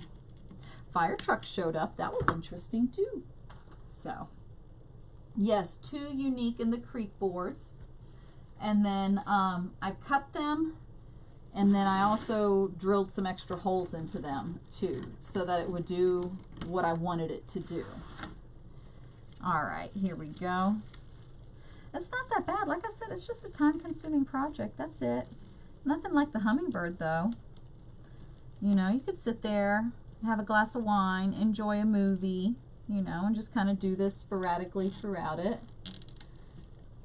Fire truck showed up. That was interesting too. So, yes, 2 unique in the creek boards. And then I cut them. And then I also drilled some extra holes into them too, so that it would do what I wanted it to do. All right, here we go. It's not that bad. Like I said, it's just a time-consuming project. That's it. Nothing like the hummingbird, though. You know, you could sit there, have a glass of wine, enjoy a movie, you know, and just kind of do this sporadically throughout it.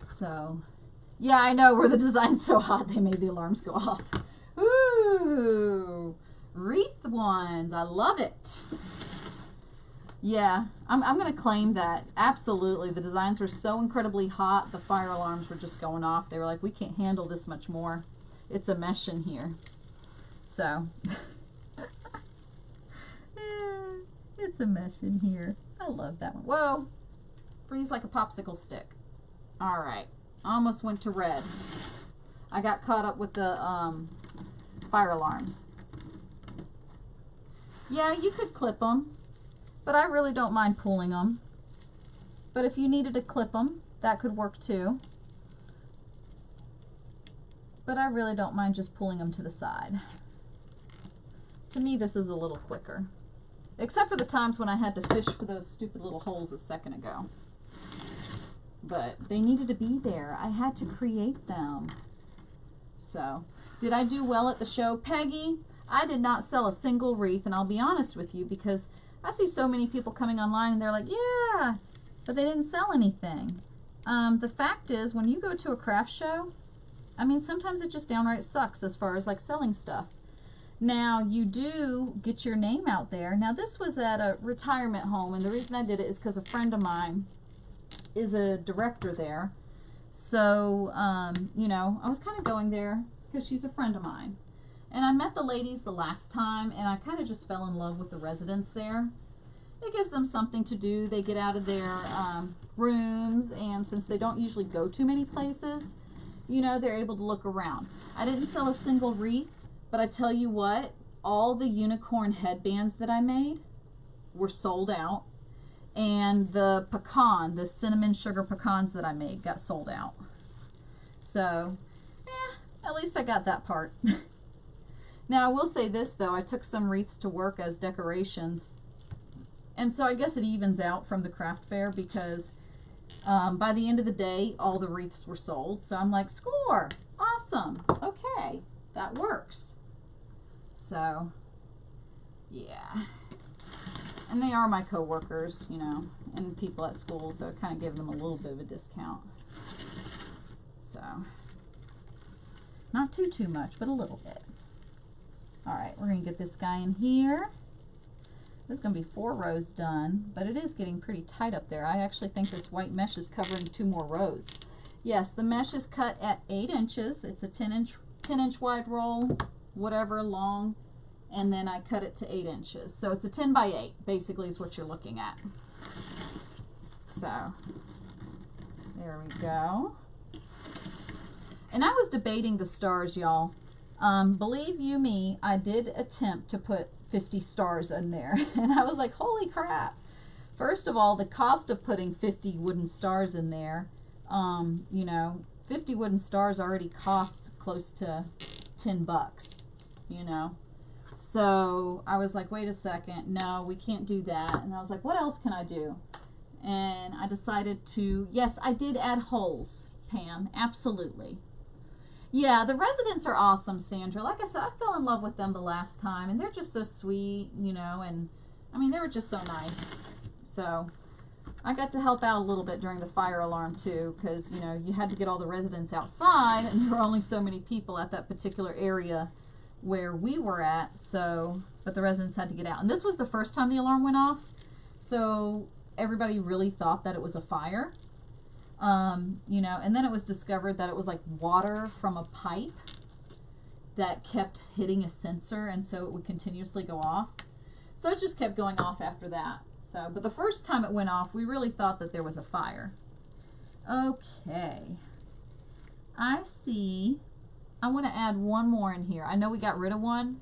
So, yeah, I know where the design's so hot they made the alarms go off. Ooh, wreath ones. I love it. Yeah, I'm going to claim that. Absolutely. The designs were so incredibly hot, the fire alarms were just going off. They were like, we can't handle this much more. It's a mesh in here. So, yeah, it's a mesh in here. I love that one. Whoa, freeze like a popsicle stick. All right, almost went to red. I got caught up with the fire alarms. Yeah, you could clip them. But I really don't mind pulling them. But if you needed to clip them, that could work too. But I really don't mind just pulling them to the side. To me, this is a little quicker. Except for the times when I had to fish for those stupid little holes a second ago. But they needed to be there. I had to create them. So, did I do well at the show? Peggy, I did not sell a single wreath, and I'll be honest with you because I see so many people coming online and they're like, yeah, but they didn't sell anything. The fact is, when you go to a craft show, I mean, sometimes it just downright sucks as far as like selling stuff. Now, you do get your name out there. Now, this was at a retirement home, and the reason I did it is because a friend of mine is a director there. So, you know, I was kind of going there because she's a friend of mine. And I met the ladies the last time, and I kind of just fell in love with the residents there. it gives them something to do. They get out of their rooms, and since they don't usually go too many places, you know, they're able to look around. I didn't sell a single wreath, but I tell you what, all the unicorn headbands that I made were sold out, and the pecan, the cinnamon sugar pecans that I made got sold out. So, at least I got that part. Now, I will say this, though. I took some wreaths to work as decorations. And so I guess it evens out from the craft fair because by the end of the day, all the wreaths were sold. So I'm like, score! Awesome! Okay, that works. So, yeah. And they are my co-workers, you know, and people at school, so it kind of gave them a little bit of a discount. So, not too much, but a little bit. All right, we're going to get this guy in here. This is going to be 4 rows done, but it is getting pretty tight up there. I actually think this white mesh is covering 2 more rows. Yes, the mesh is cut at 8 inches. It's a 10-inch wide roll, whatever long, and then I cut it to 8 inches. So it's a 10 by 8, basically, is what you're looking at. So, there we go. And I was debating the stars, y'all. Believe you me, I did attempt to put 50 stars in there. And I was like, holy crap. First of all, the cost of putting 50 wooden stars in there, you know, 50 wooden stars already costs close to 10 bucks, you know. So I was like, wait a second, no, we can't do that. And I was like, what else can I do? And I decided to, yes, I did add holes, Pam, absolutely. Yeah, the residents are awesome, Sandra. Like I said, I fell in love with them the last time, and they're just so sweet, you know, and I mean, they were just so nice. So I got to help out a little bit during the fire alarm too, because, you know, you had to get all the residents outside, and there were only so many people at that particular area where we were at, so, but the residents had to get out. And this was the first time the alarm went off, so everybody really thought that it was a fire. You know, and then it was discovered that it was like water from a pipe that kept hitting a sensor, and so it would continuously go off. So it just kept going off after that. So, but the first time it went off, we really thought that there was a fire. Okay. I see. I want to add one more in here. I know we got rid of one.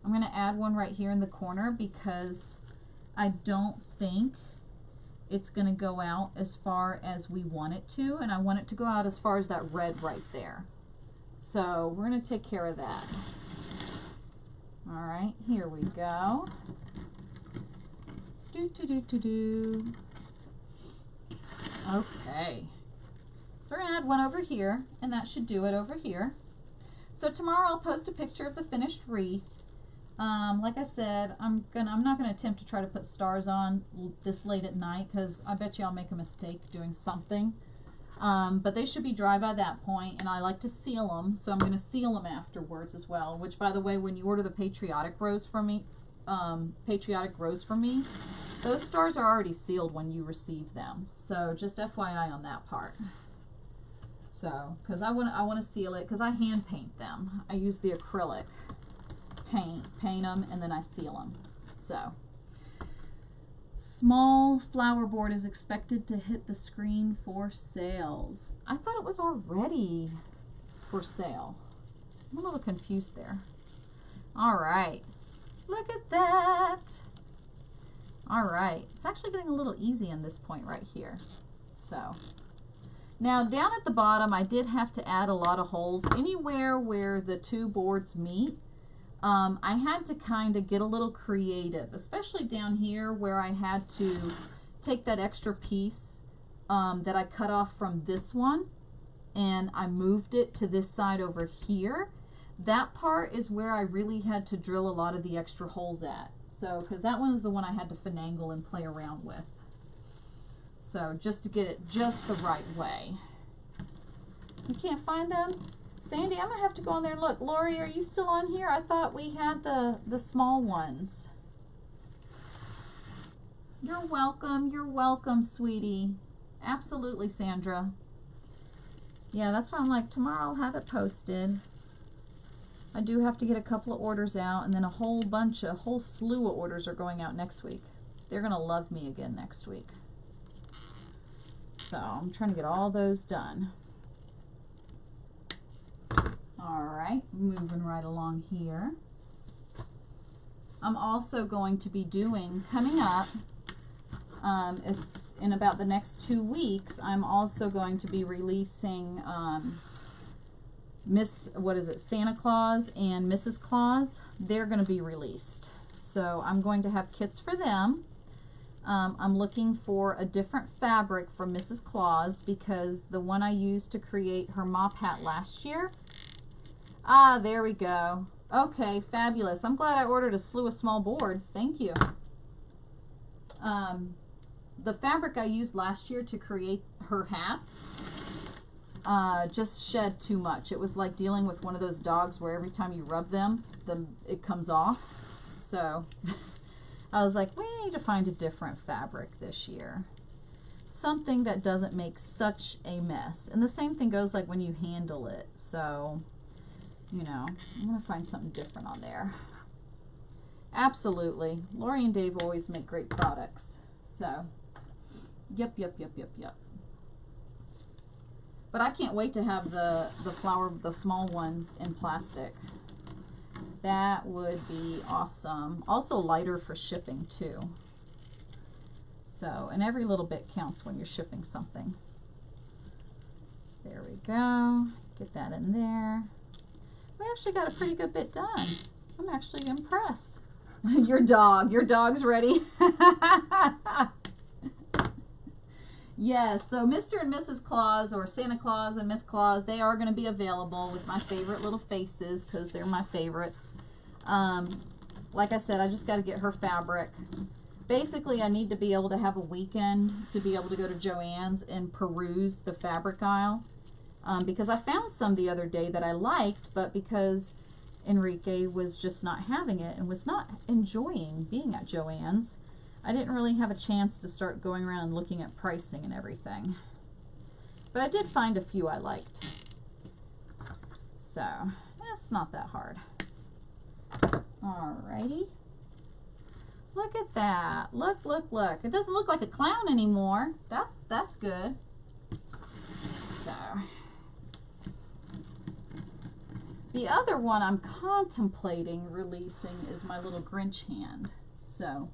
I'm going to add one right here in the corner because I don't think it's going to go out as far as we want it to, and I want it to go out as far as that red right there. So we're going to take care of that. All right, here we go. Okay. So we're going to add one over here, and that should do it over here. So tomorrow I'll post a picture of the finished wreath. Like I said, I'm not gonna attempt to try to put stars on this late at night because I bet you I'll make a mistake doing something. But they should be dry by that point, and I like to seal them, so I'm gonna seal them afterwards as well. Which, by the way, when you order the patriotic rose from me, those stars are already sealed when you receive them. So just FYI on that part. So, because I want to seal it because I hand paint them. I use the acrylic paint them, and then I seal them. So, small flower board is expected to hit the screen for sales. I thought it was already for sale. I'm a little confused there. All right, look at that. All right, it's actually getting a little easy in this point right here. So, now down at the bottom, I did have to add a lot of holes. Anywhere where the 2 boards meet, I had to kind of get a little creative, especially down here where I had to take that extra piece that I cut off from this one and I moved it to this side over here. That part is where I really had to drill a lot of the extra holes at. So, because that one is the one I had to finagle and play around with. So, just to get it just the right way. You can't find them? Sandy, I'm going to have to go on there and look. Lori, are you still on here? I thought we had the small ones. You're welcome, sweetie. Absolutely, Sandra. Yeah, that's why I'm like, tomorrow I'll have it posted. I do have to get a couple of orders out, and then a whole slew of orders are going out next week. They're going to love me again next week. So I'm trying to get all those done. All right, moving right along here. I'm also going to be doing, coming up, in about the next 2 weeks, I'm also going to be releasing Santa Claus and Mrs. Claus. They're going to be released. So I'm going to have kits for them. I'm looking for a different fabric for Mrs. Claus because the one I used to create her mop hat last year. Ah, there we go. Okay, fabulous. I'm glad I ordered a slew of small boards. Thank you. The fabric I used last year to create her hats just shed too much. It was like dealing with one of those dogs where every time you rub them, it comes off. So I was like, we need to find a different fabric this year. Something that doesn't make such a mess. And the same thing goes like when you handle it. So, you know, I'm going to find something different on there. Absolutely. Lori and Dave always make great products. So, yep. But I can't wait to have the small ones in plastic. That would be awesome. Also lighter for shipping too. So, and every little bit counts when you're shipping something. There we go. Get that in there. We actually got a pretty good bit done. I'm actually impressed. Your dog's ready. Yes, so Mr. and Mrs. Claus, or Santa Claus and Miss Claus, they are going to be available with my favorite little faces because they're my favorites. Like I said, I just got to get her fabric. Basically, I need to be able to have a weekend to be able to go to Joann's and peruse the fabric aisle. Because I found some the other day that I liked, but because Enrique was just not having it and was not enjoying being at Joann's, I didn't really have a chance to start going around and looking at pricing and everything. But I did find a few I liked. So, that's not that hard. Alrighty. Look at that. Look. It doesn't look like a clown anymore. That's good. So, the other one I'm contemplating releasing is my little Grinch hand. So,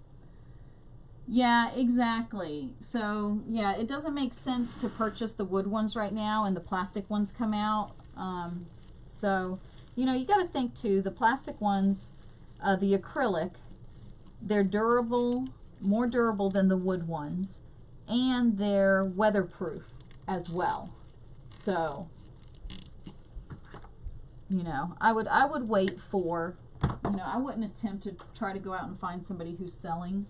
yeah, exactly. So, yeah, it doesn't make sense to purchase the wood ones right now and the plastic ones come out. So, you know, you got to think too, the plastic ones, the acrylic, they're durable, more durable than the wood ones, and they're weatherproof as well. So, you know, I would wait for, you know, I wouldn't attempt to try to go out and find somebody who's selling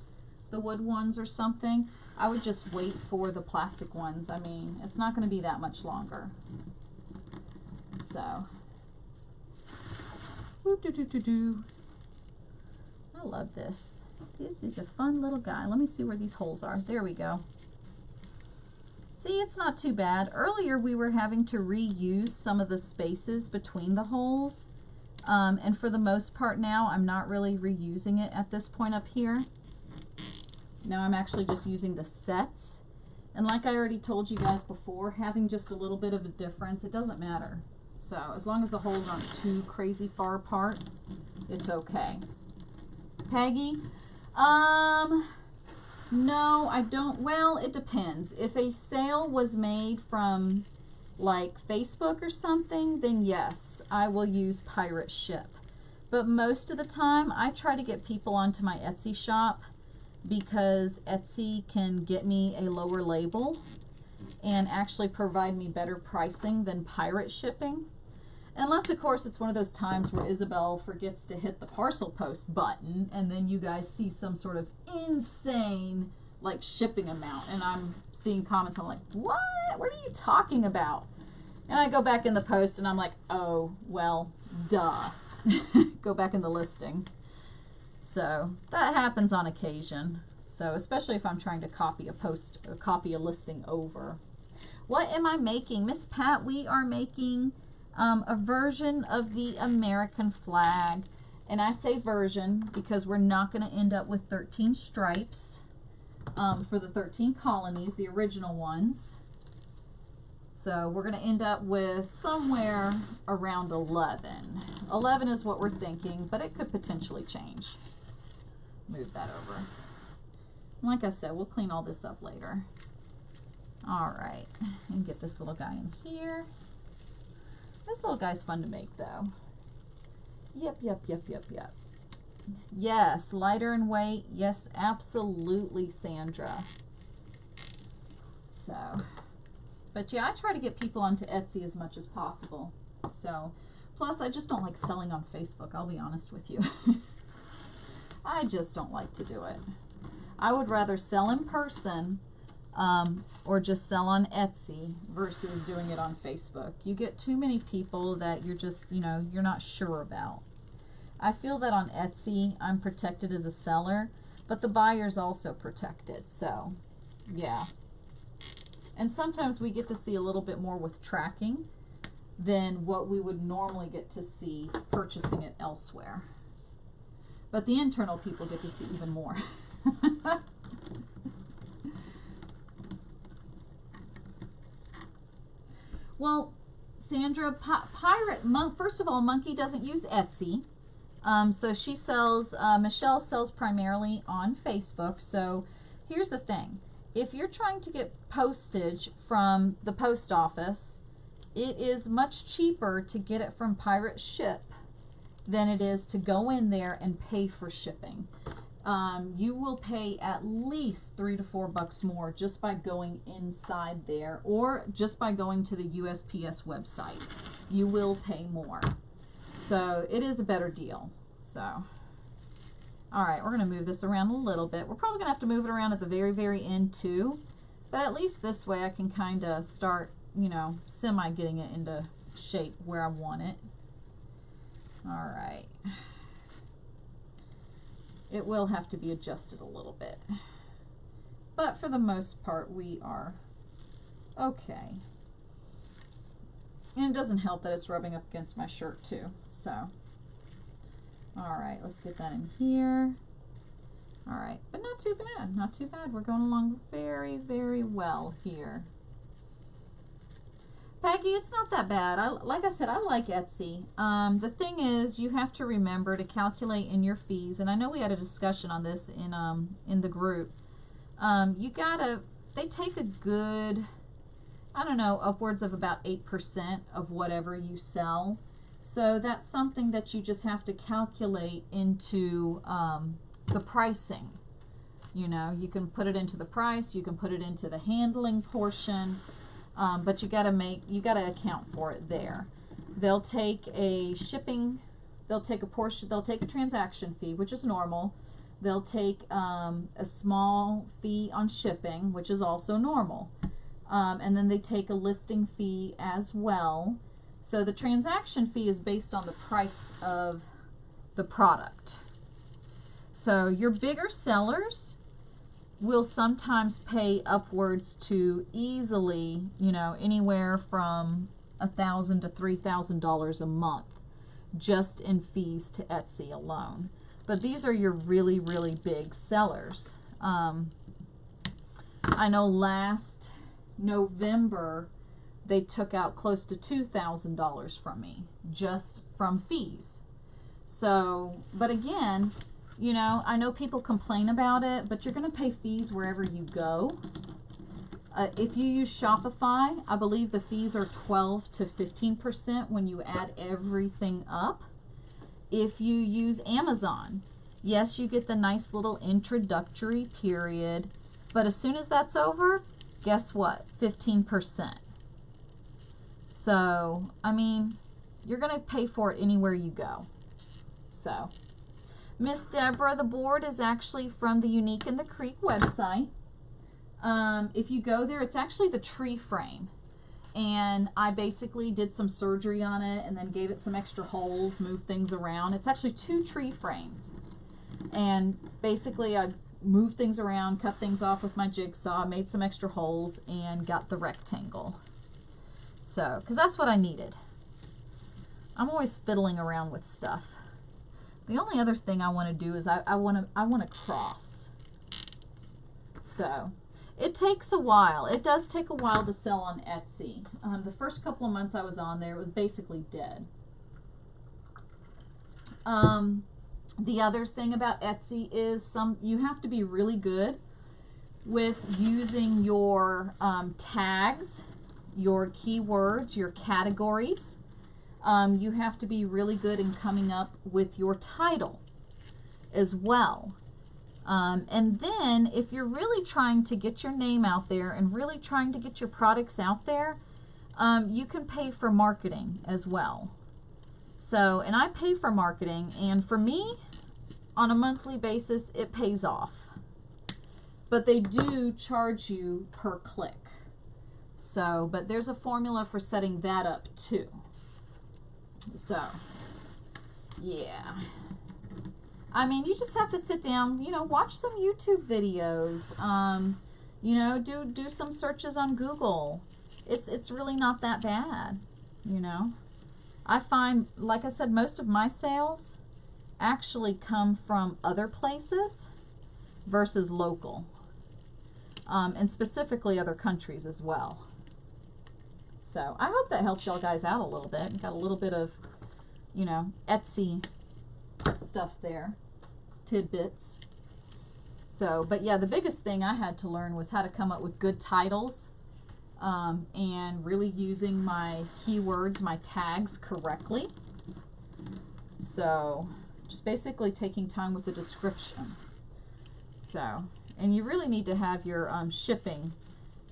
the wood ones or something. I would just wait for the plastic ones. I mean, it's not going to be that much longer. So, I love this. This is a fun little guy. Let me see where these holes are. There we go. See, it's not too bad. Earlier we were having to reuse some of the spaces between the holes. And for the most part now, I'm not really reusing it at this point up here. Now I'm actually just using the sets. And like I already told you guys before, having just a little bit of a difference, it doesn't matter. So as long as the holes aren't too crazy far apart, it's okay. Peggy? No, I don't. Well, it depends. If a sale was made from like Facebook or something, then yes, I will use pirate ship. But most of the time, I try to get people onto my Etsy shop because Etsy can get me a lower label and actually provide me better pricing than pirate shipping. Unless, of course, it's one of those times where Isabel forgets to hit the parcel post button and then you guys see some sort of insane, like, shipping amount. And I'm seeing comments, I'm like, what? What are you talking about? And I go back in the post and I'm like, oh, well, duh. Go back in the listing. So that happens on occasion. So especially if I'm trying to copy a post or copy a listing over. What am I making? Miss Pat, we are making a version of the American flag. And I say version because we're not going to end up with 13 stripes. for the 13 colonies, the original ones. So we're going to end up with somewhere around 11. 11 is what we're thinking, but it could potentially change. Move that over. Like I said, we'll clean all this up later. All right, and get this little guy in here. This little guy's fun to make though. Yep. Yes, lighter in weight. Yes, absolutely, Sandra. So, but yeah, I try to get people onto Etsy as much as possible. So, plus I just don't like selling on Facebook, I'll be honest with you. I just don't like to do it. I would rather sell in person or just sell on Etsy versus doing it on Facebook. You get too many people that you're just, you're not sure about. I feel that on Etsy, I'm protected as a seller, but the buyer's also protected. So, yeah. And sometimes we get to see a little bit more with tracking than what we would normally get to see purchasing it elsewhere. But the internal people get to see even more. Well, Sandra, first of all, Monkey doesn't use Etsy. So she sells, Michelle sells primarily on Facebook. So here's the thing. If you're trying to get postage from the post office, it is much cheaper to get it from Pirate Ship than it is to go in there and pay for shipping. You will pay at least $3 to $4 more just by going inside there, or just by going to the USPS website. You will pay more. So it is a better deal. So, all right, we're going to move this around a little bit. We're probably going to have to move it around at the very, very end too. But at least this way I can kind of start, semi getting it into shape where I want it. All right. It will have to be adjusted a little bit. But for the most part, we are okay. And it doesn't help that it's rubbing up against my shirt too. So, all right, let's get that in here. All right, but not too bad, not too bad. We're going along very, very well here. Peggy, it's not that bad. Like I said, I like Etsy. The thing is, you have to remember to calculate in your fees, and I know we had a discussion on this in the group. They take a good, I don't know, upwards of about 8% of whatever you sell. So that's something that you just have to calculate into the pricing. You can put it into the price, you can put it into the handling portion. But you gotta account for it there. They'll take a shipping, they'll take a transaction fee, which is normal. They'll take a small fee on shipping, which is also normal. And then they take a listing fee as well. So the transaction fee is based on the price of the product. So your bigger sellers will sometimes pay upwards to easily, anywhere from $1,000 to $3,000 a month just in fees to Etsy alone. But these are your really, really big sellers. I know last November they took out close to $2,000 from me just from fees. So, but again, I know people complain about it, but you're going to pay fees wherever you go. If you use Shopify, I believe the fees are 12 to 15% when you add everything up. If you use Amazon, yes, you get the nice little introductory period, but as soon as that's over, guess what? 15%. So, I mean, you're going to pay for it anywhere you go. So, Miss Deborah, the board is actually from the Unique in the Creek website. If you go there, it's actually the tree frame. And I basically did some surgery on it and then gave it some extra holes, moved things around. It's actually 2 tree frames. And basically I moved things around, cut things off with my jigsaw, made some extra holes, and got the rectangle. So, because that's what I needed. I'm always fiddling around with stuff. The only other thing I want to do is I want to cross. So it takes a while. It does take a while to sell on Etsy. The first couple of months I was on there, it was basically dead. The other thing about Etsy is you have to be really good with using your tags, your keywords, your categories. You have to be really good in coming up with your title as well. And then if you're really trying to get your name out there and really trying to get your products out there, you can pay for marketing as well. So, and I pay for marketing, and for me, on a monthly basis, it pays off. But they do charge you per click. So, but there's a formula for setting that up too. So, yeah. I mean, you just have to sit down, you know, watch some YouTube videos, you know, do some searches on Google. It's really not that bad, you know. I find, like I said, most of my sales actually come from other places versus local, and specifically other countries as well. So I hope that helps y'all guys out a little bit. Got a little bit of, you know, Etsy stuff there, tidbits. So, but yeah, the biggest thing I had to learn was how to come up with good titles, and really using my keywords, my tags correctly. So just basically taking time with the description. So, and you really need to have your shipping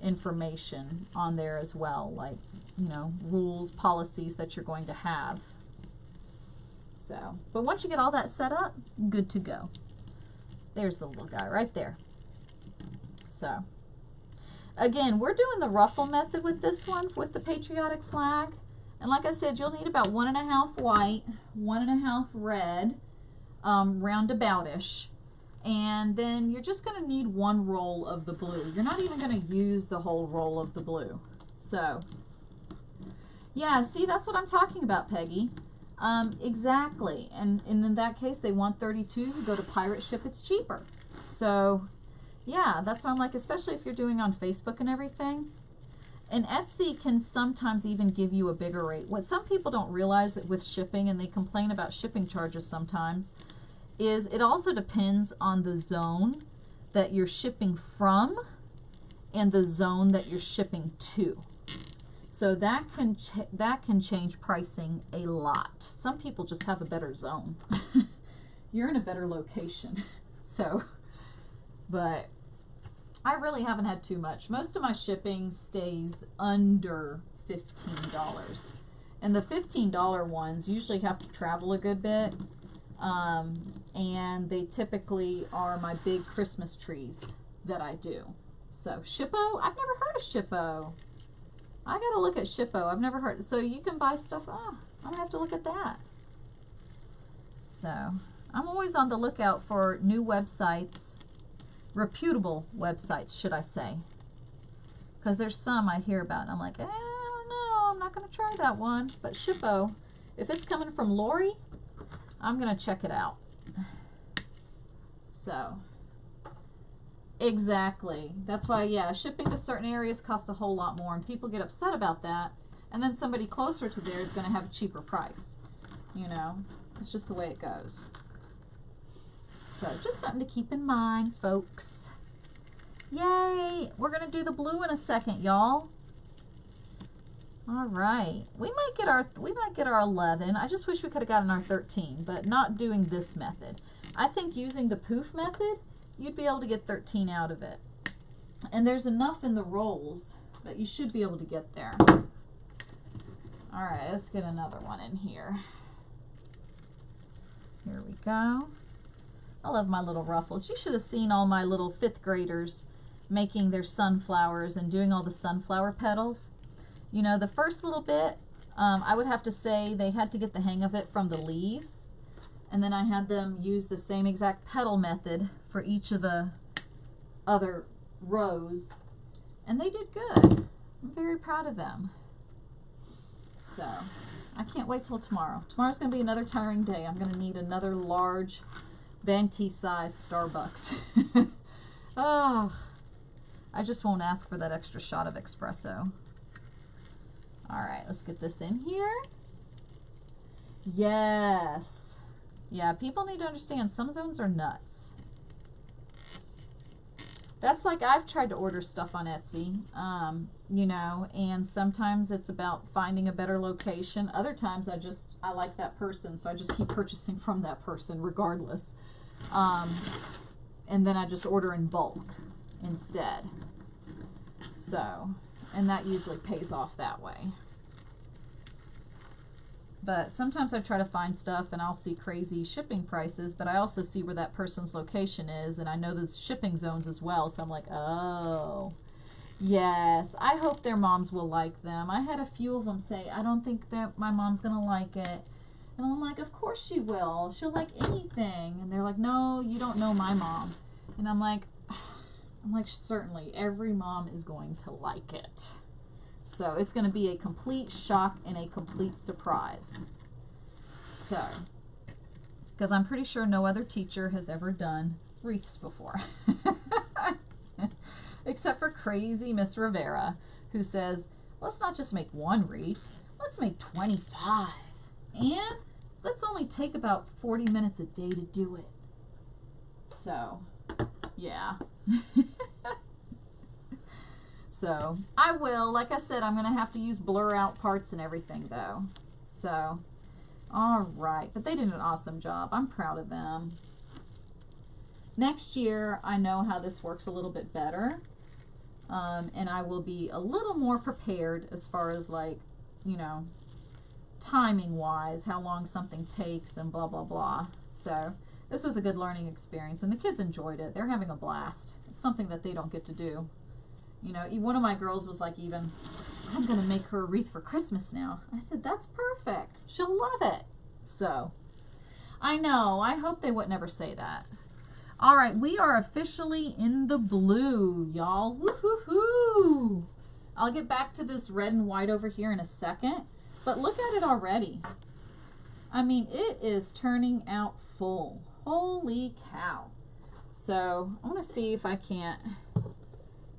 information on there as well, like, you know, rules, policies that you're going to have. So, but once you get all that set up, good to go. There's the little guy right there. So, again, we're doing the ruffle method with this one, with the patriotic flag. And like I said, you'll need about 1.5 white, 1.5 red, roundabout-ish. And then you're just going to need 1 roll of the blue. You're not even going to use the whole roll of the blue. So, yeah, see, that's what I'm talking about, Peggy. Exactly. And in that case, they want 32. You go to pirate ship, it's cheaper. So, yeah, that's why I'm like, especially if you're doing on Facebook and everything. And Etsy can sometimes even give you a bigger rate. What some people don't realize with shipping, and they complain about shipping charges sometimes, is it also depends on the zone that you're shipping from and the zone that you're shipping to. So that can change pricing a lot. Some people just have a better zone. You're in a better location. So, but I really haven't had too much. Most of my shipping stays under $15. And the $15 ones usually have to travel a good bit. And they typically are my big Christmas trees that I do. So Shippo, I've never heard of Shippo. I gotta look at Shippo. I've never heard. So you can buy stuff. Oh, I'm gonna have to look at that. So I'm always on the lookout for new websites, reputable websites, should I say? Because there's some I hear about, and I'm like, I don't know. I'm not gonna try that one. But Shippo, if it's coming from Lori, I'm gonna check it out. So. Exactly. That's why, yeah, shipping to certain areas costs a whole lot more, and people get upset about that. And then somebody closer to there is going to have a cheaper price. You know, it's just the way it goes. So, just something to keep in mind, folks. Yay! We're going to do the blue in a second, y'all. All right. We might get our 11. I just wish we could have gotten our 13, but not doing this method. I think using the poof method, you'd be able to get 13 out of it. And there's enough in the rolls that you should be able to get there. All right, let's get another one in here. Here we go. I love my little ruffles. You should have seen all my little 5th graders making their sunflowers and doing all the sunflower petals. You know, the first little bit, I would have to say they had to get the hang of it from the leaves. And then I had them use the same exact petal method for each of the other rows. And they did good. I'm very proud of them. So, I can't wait till tomorrow. Tomorrow's going to be another tiring day. I'm going to need another large Venti size Starbucks. Oh, I just won't ask for that extra shot of espresso. All right, let's get this in here. Yes. Yeah, people need to understand some zones are nuts. That's like I've tried to order stuff on Etsy, you know, and sometimes it's about finding a better location. Other times I like that person, so I just keep purchasing from that person regardless. And then I just order in bulk instead. So, and that usually pays off that way. But sometimes I try to find stuff and I'll see crazy shipping prices, but I also see where that person's location is, and I know those shipping zones as well, so I'm like, oh, yes, I hope their moms will like them. I had a few of them say, I don't think that my mom's going to like it. And I'm like, of course she will. She'll like anything. And they're like, no, you don't know my mom. And I'm like, certainly, every mom is going to like it. So it's going to be a complete shock and a complete surprise. So, because I'm pretty sure no other teacher has ever done wreaths before. Except for crazy Miss Rivera, who says, let's not just make one wreath, let's make 25. And let's only take about 40 minutes a day to do it. So, yeah. So, I will. Like I said, I'm going to have to use blur out parts and everything, though. So, all right. But they did an awesome job. I'm proud of them. Next year, I know how this works a little bit better. And I will be a little more prepared as far as, like, you know, timing-wise, how long something takes and blah, blah, blah. So, this was a good learning experience. And the kids enjoyed it. They're having a blast. It's something that they don't get to do. You know, one of my girls was like, even, I'm going to make her a wreath for Christmas now. I said, that's perfect. She'll love it. So, I know. I hope they would never say that. All right, we are officially in the blue, y'all. Woo-hoo-hoo. I'll get back to this red and white over here in a second. But look at it already. I mean, it is turning out full. Holy cow. So, I want to see if I can't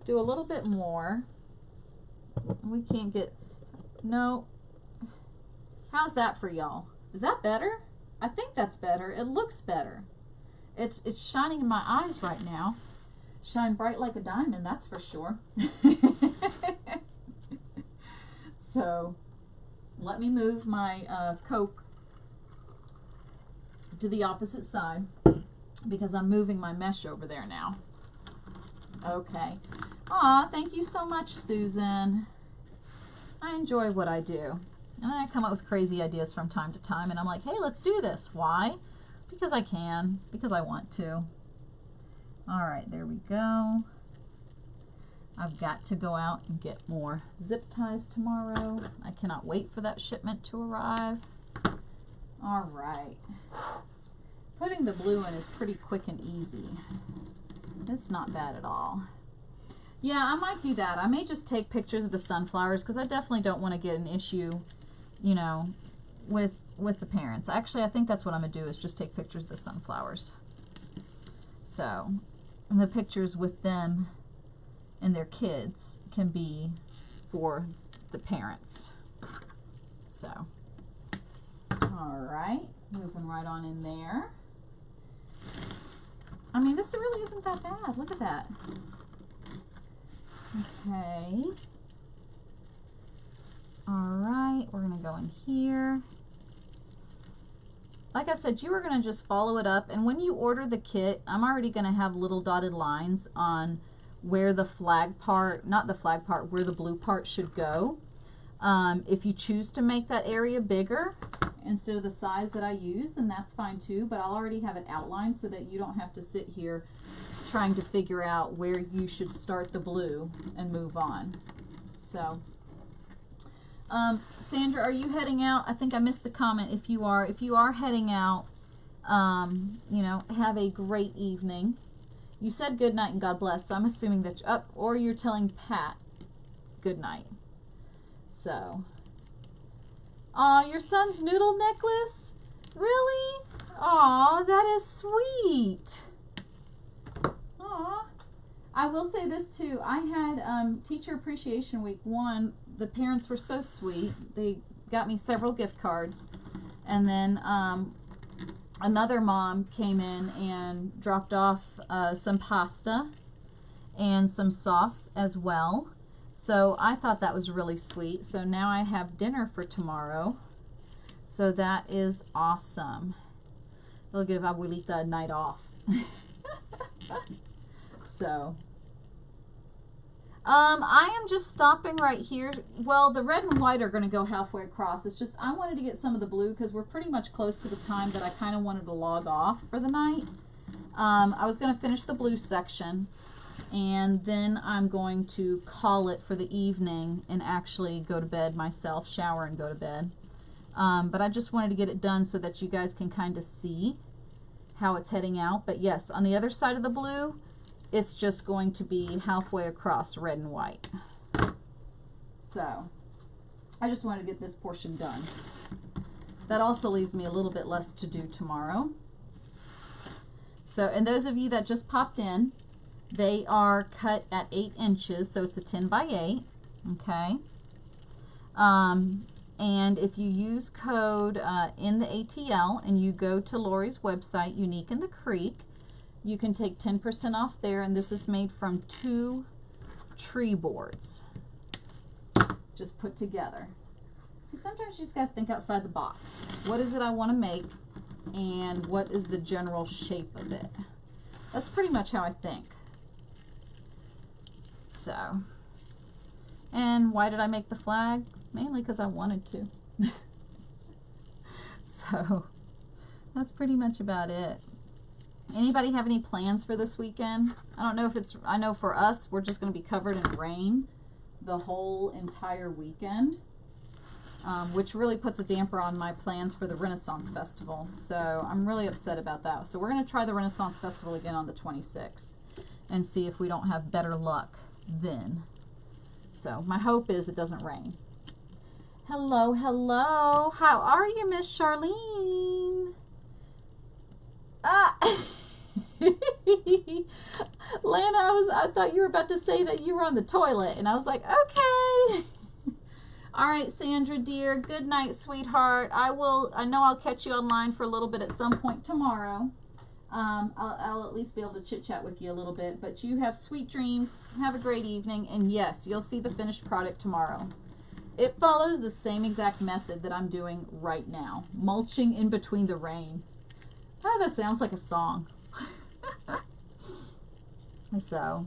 do a little bit more. We can't get, no. How's that for y'all? Is that better? I think that's better. It looks better. It's shining in my eyes right now. Shine bright like a diamond, that's for sure. So, let me move my Coke to the opposite side because I'm moving my mesh over there now. Okay. Aw, thank you so much, Susan. I enjoy what I do. And I come up with crazy ideas from time to time, and I'm like, hey, let's do this. Why? Because I can. Because I want to. All right, there we go. I've got to go out and get more zip ties tomorrow. I cannot wait for that shipment to arrive. All right. Putting the blue in is pretty quick and easy. It's not bad at all. Yeah, I might do that. I may just take pictures of the sunflowers because I definitely don't want to get an issue, you know, with the parents. Actually, I think that's what I'm going to do is just take pictures of the sunflowers. So, and the pictures with them and their kids can be for the parents. So, all right, moving right on in there. I mean, this really isn't that bad. Look at that. Okay. All right, we're going to go in here. Like I said, you are going to just follow it up. And when you order the kit, I'm already going to have little dotted lines on where the flag part, not the flag part, where the blue part should go. If you choose to make that area bigger instead of the size that I use, then that's fine too. But I'll already have it outlined so that you don't have to sit here trying to figure out where you should start the blue and move on. So, Sandra, are you heading out? I think I missed the comment. If you are heading out, you know, have a great evening. You said good night and God bless, so I'm assuming that you're up, or you're telling Pat good night. So, aw, your son's noodle necklace? Really? Aw, that is sweet. Aw, I will say this too. I had Teacher Appreciation Week 1. The parents were so sweet. They got me several gift cards. And then another mom came in and dropped off some pasta and some sauce as well. So I thought that was really sweet. So now I have dinner for tomorrow. So that is awesome. It'll give Abuelita a night off. So, I am just stopping right here. Well, the red and white are going to go halfway across. It's just I wanted to get some of the blue because we're pretty much close to the time that I kind of wanted to log off for the night. I was going to finish the blue section, and then I'm going to call it for the evening and actually go to bed myself, shower and go to bed. But I just wanted to get it done so that you guys can kind of see how it's heading out. But yes, on the other side of the blue, it's just going to be halfway across red and white. So I just wanted to get this portion done. That also leaves me a little bit less to do tomorrow. So, and those of you that just popped in, they are cut at 8 inches, so it's a 10 by 8, okay? And if you use code in the ATL and you go to Lori's website, Unique in the Creek, you can take 10% off there, and this is made from 2 tree boards just put together. See, sometimes you just got to think outside the box. What is it I want to make, and what is the general shape of it? That's pretty much how I think. So, and why did I make the flag? Mainly because I wanted to. So, that's pretty much about it. Anybody have any plans for this weekend? I don't know if it's, I know for us, we're just going to be covered in rain the whole entire weekend, which really puts a damper on my plans for the Renaissance Festival. So I'm really upset about that. So we're going to try the Renaissance Festival again on the 26th and see if we don't have better luck then. So my hope is it doesn't rain. Hello, hello. How are you, Miss Charlene? Lana, I thought you were about to say that you were on the toilet, and I was like, okay. All right, Sandra dear, good night, sweetheart. I know I'll catch you online for a little bit at some point tomorrow. I'll at least be able to chit chat with you a little bit, but you have sweet dreams. Have a great evening, and yes, you'll see the finished product tomorrow. It follows the same exact method that I'm doing right now, mulching in between the rain. Oh, that sounds like a song. So,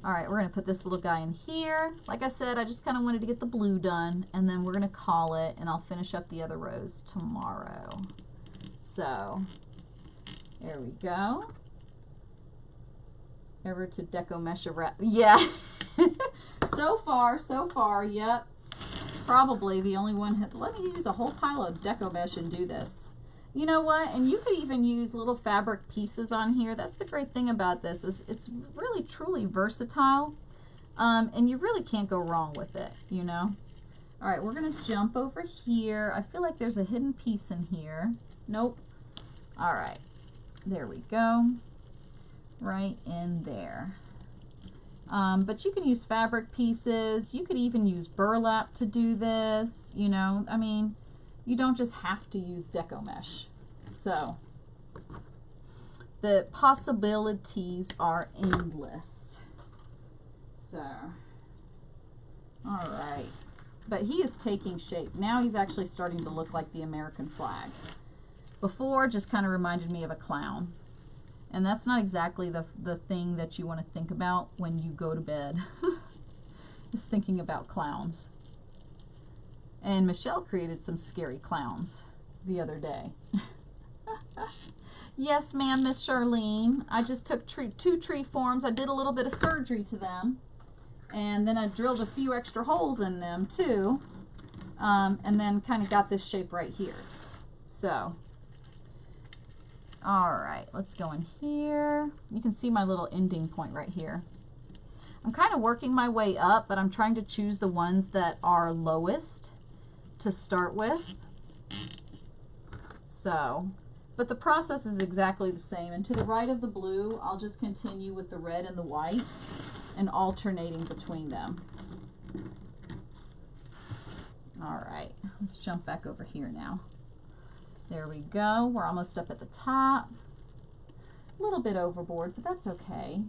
all right, we're going to put this little guy in here. Like I said, I just kind of wanted to get the blue done, and then we're going to call it, and I'll finish up the other rows tomorrow. So, there we go. Ever to Deco Mesh wrap. Yeah. So far, yep. Probably the only one. Let me use a whole pile of Deco Mesh and do this. You know what? And you could even use little fabric pieces on here. That's the great thing about this, is it's really truly versatile. And you really can't go wrong with it, you know? All right, we're going to jump over here. I feel like there's a hidden piece in here. Nope. All right. There we go. Right in there. But you can use fabric pieces. You could even use burlap to do this. You know, I mean, you don't just have to use Deco Mesh. So, the possibilities are endless. So, all right. But he is taking shape. Now he's actually starting to look like the American flag. Before, just kind of reminded me of a clown. And that's not exactly the thing that you want to think about when you go to bed. Just thinking about clowns. And Michelle created some scary clowns the other day. Yes, ma'am, Miss Charlene. I just took 2 tree forms. I did a little bit of surgery to them. And then I drilled a few extra holes in them, too. And then kind of got this shape right here. So, all right, let's go in here. You can see my little ending point right here. I'm kind of working my way up, but I'm trying to choose the ones that are lowest to start with. So, but the process is exactly the same. And to the right of the blue, I'll just continue with the red and the white. and alternating between them. All right, let's jump back over here now. There we go. We're almost up at the top. A little bit overboard, but that's okay.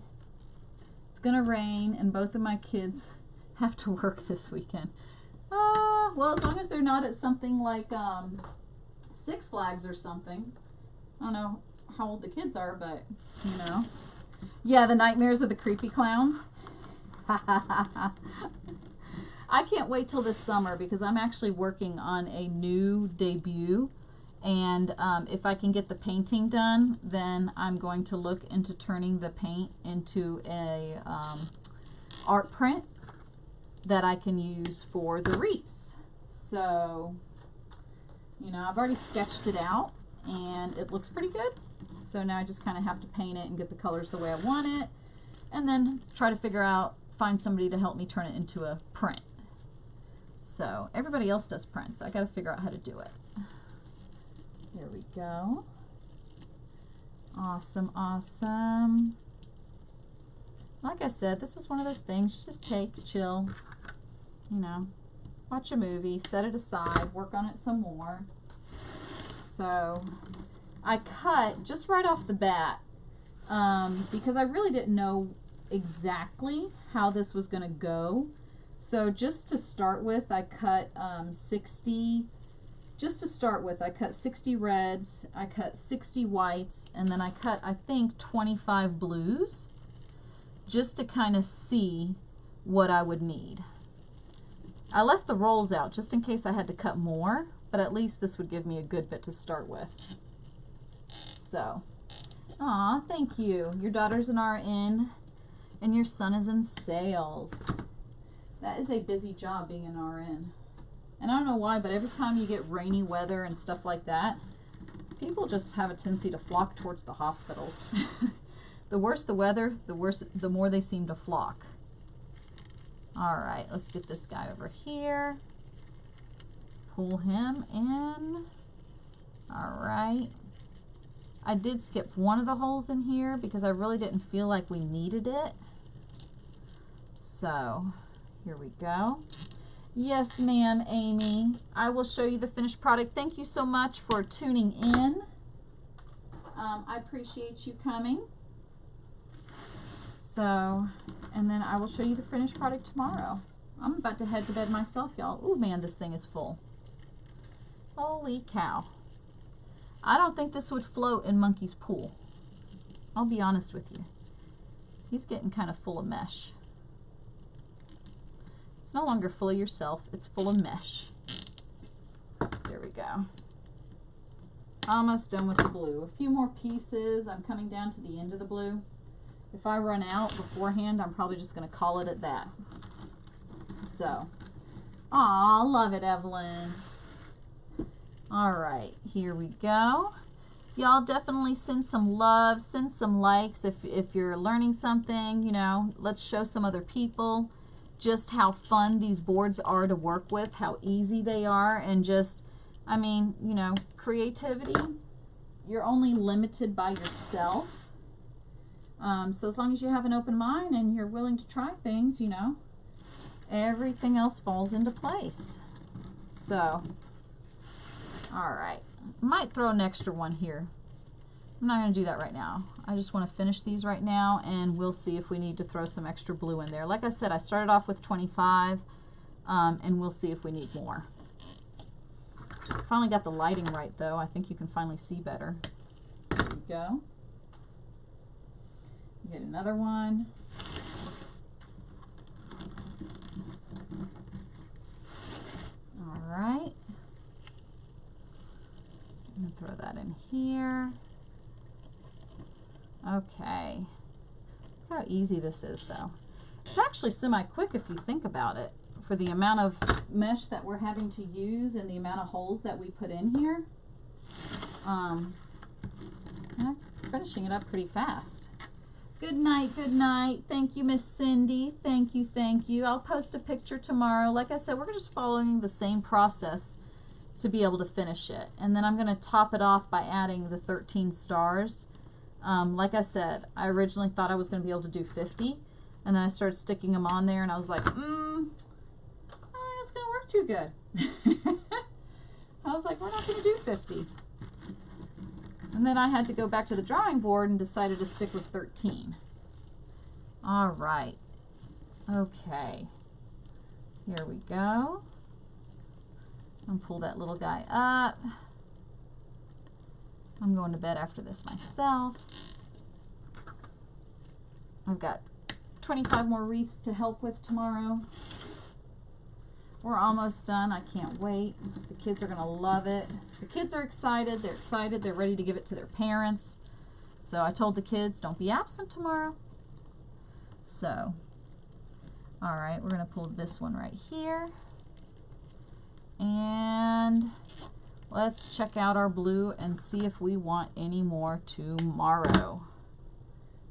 It's gonna rain, and both of my kids have to work this weekend. Well, as long as they're not at something like Six Flags or something. I don't know how old the kids are, but you know. Yeah, the nightmares of the creepy clowns. I can't wait till this summer because I'm actually working on a new debut. And if I can get the painting done, then I'm going to look into turning the paint into a art print that I can use for the wreaths. So, you know, I've already sketched it out and it looks pretty good. So now I just kind of have to paint it and get the colors the way I want it, and then try to figure out, find somebody to help me turn it into a print. So everybody else does prints. I got to figure out how to do it. There we go. Awesome, awesome. Like I said, this is one of those things you just take, chill, you know, watch a movie, set it aside, work on it some more. So I cut just right off the bat because I really didn't know exactly how this was going to go. So just to start with, I cut 60. Just to start with, I cut 60 reds, I cut 60 whites, and then I cut, I think, 25 blues, just to kind of see what I would need. I left the rolls out just in case I had to cut more, but at least this would give me a good bit to start with. So, aw, thank you. Your daughter's an RN, and your son is in sales. That is a busy job, being an RN. And I don't know why, but every time you get rainy weather and stuff like that, people just have a tendency to flock towards the hospitals. The worse the weather, the more they seem to flock. All right, let's get this guy over here. Pull him in. All right. I did skip one of the holes in here because I really didn't feel like we needed it. So, here we go. Yes, ma'am, Amy. I will show you the finished product. Thank you so much for tuning in. I appreciate you coming. So, and then I will show you the finished product tomorrow. I'm about to head to bed myself, y'all. Ooh, man, this thing is full. Holy cow. I don't think this would float in Monkey's pool. I'll be honest with you. He's getting kind of full of mesh. It's no longer full of yourself, it's full of mesh. There we go. Almost done with the blue. A few more pieces. I'm coming down to the end of the blue. If I run out beforehand, I'm probably just going to call it at that. So, aw, love it, Evelyn. All right, here we go. Y'all definitely send some love, send some likes if you're learning something, you know, let's show some other people just how fun these boards are to work with, how easy they are, and just, I mean, you know, creativity, you're only limited by yourself. So as long as you have an open mind and you're willing to try things, you know, everything else falls into place. So, all right. Might throw an extra one here. I'm not going to do that right now. I just want to finish these right now, and we'll see if we need to throw some extra blue in there. Like I said, I started off with 25, and we'll see if we need more. Finally got the lighting right, though. I think you can finally see better. There we go. Get another one. All right. And throw that in here. Okay. Look how easy this is, though. It's actually semi-quick if you think about it. For the amount of mesh that we're having to use and the amount of holes that we put in here. I'm finishing it up pretty fast. Good night, good night. Thank you, Miss Cindy. Thank you, thank you. I'll post a picture tomorrow. Like I said, we're just following the same process to be able to finish it. And then I'm going to top it off by adding the 13 stars. Like I said, I originally thought I was going to be able to do 50, And then I started sticking them on there, and I was like, I don't think it's going to work too good. I was like, we're not going to do 50. And then I had to go back to the drawing board and decided to stick with 13. All right. Okay. Here we go. And pull that little guy up. I'm going to bed after this myself. I've got 25 more wreaths to help with tomorrow. We're almost done. I can't wait. The kids are going to love it. The kids are excited. They're excited. They're ready to give it to their parents. So I told the kids, don't be absent tomorrow. So, all right, we're going to pull this one right here. And let's check out our blue and see if we want any more tomorrow.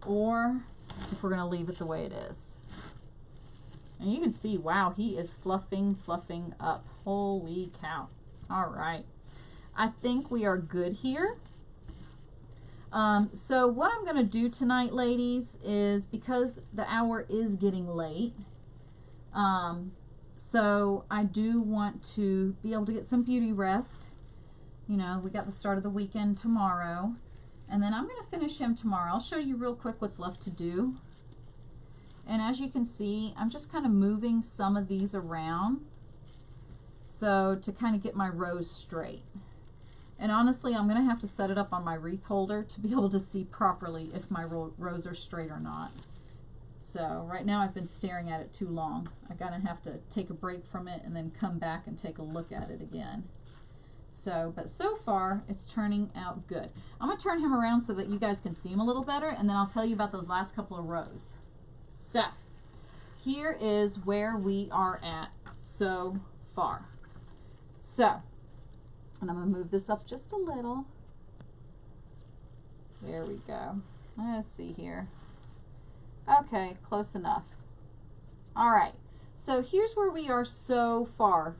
Or if we're going to leave it the way it is. And you can see, wow, he is fluffing up. Holy cow. All right. I think we are good here. So what I'm going to do tonight, ladies, is because the hour is getting late, so I do want to be able to get some beauty rest. You know, we got the start of the weekend tomorrow, and then I'm going to finish him tomorrow. I'll show you real quick what's left to do. And as you can see, I'm just kind of moving some of these around so to kind of get my rows straight. And honestly, I'm going to have to set it up on my wreath holder to be able to see properly if my rows are straight or not. So right now I've been staring at it too long. I'm going to have to take a break from it and then come back and take a look at it again. So, but so far it's turning out good. I'm going to turn him around so that you guys can see him a little better, and then I'll tell you about those last couple of rows. So, here is where we are at so far. So, and I'm going to move this up just a little. There we go. Let's see here. Okay, close enough. All right, so here's where we are so far.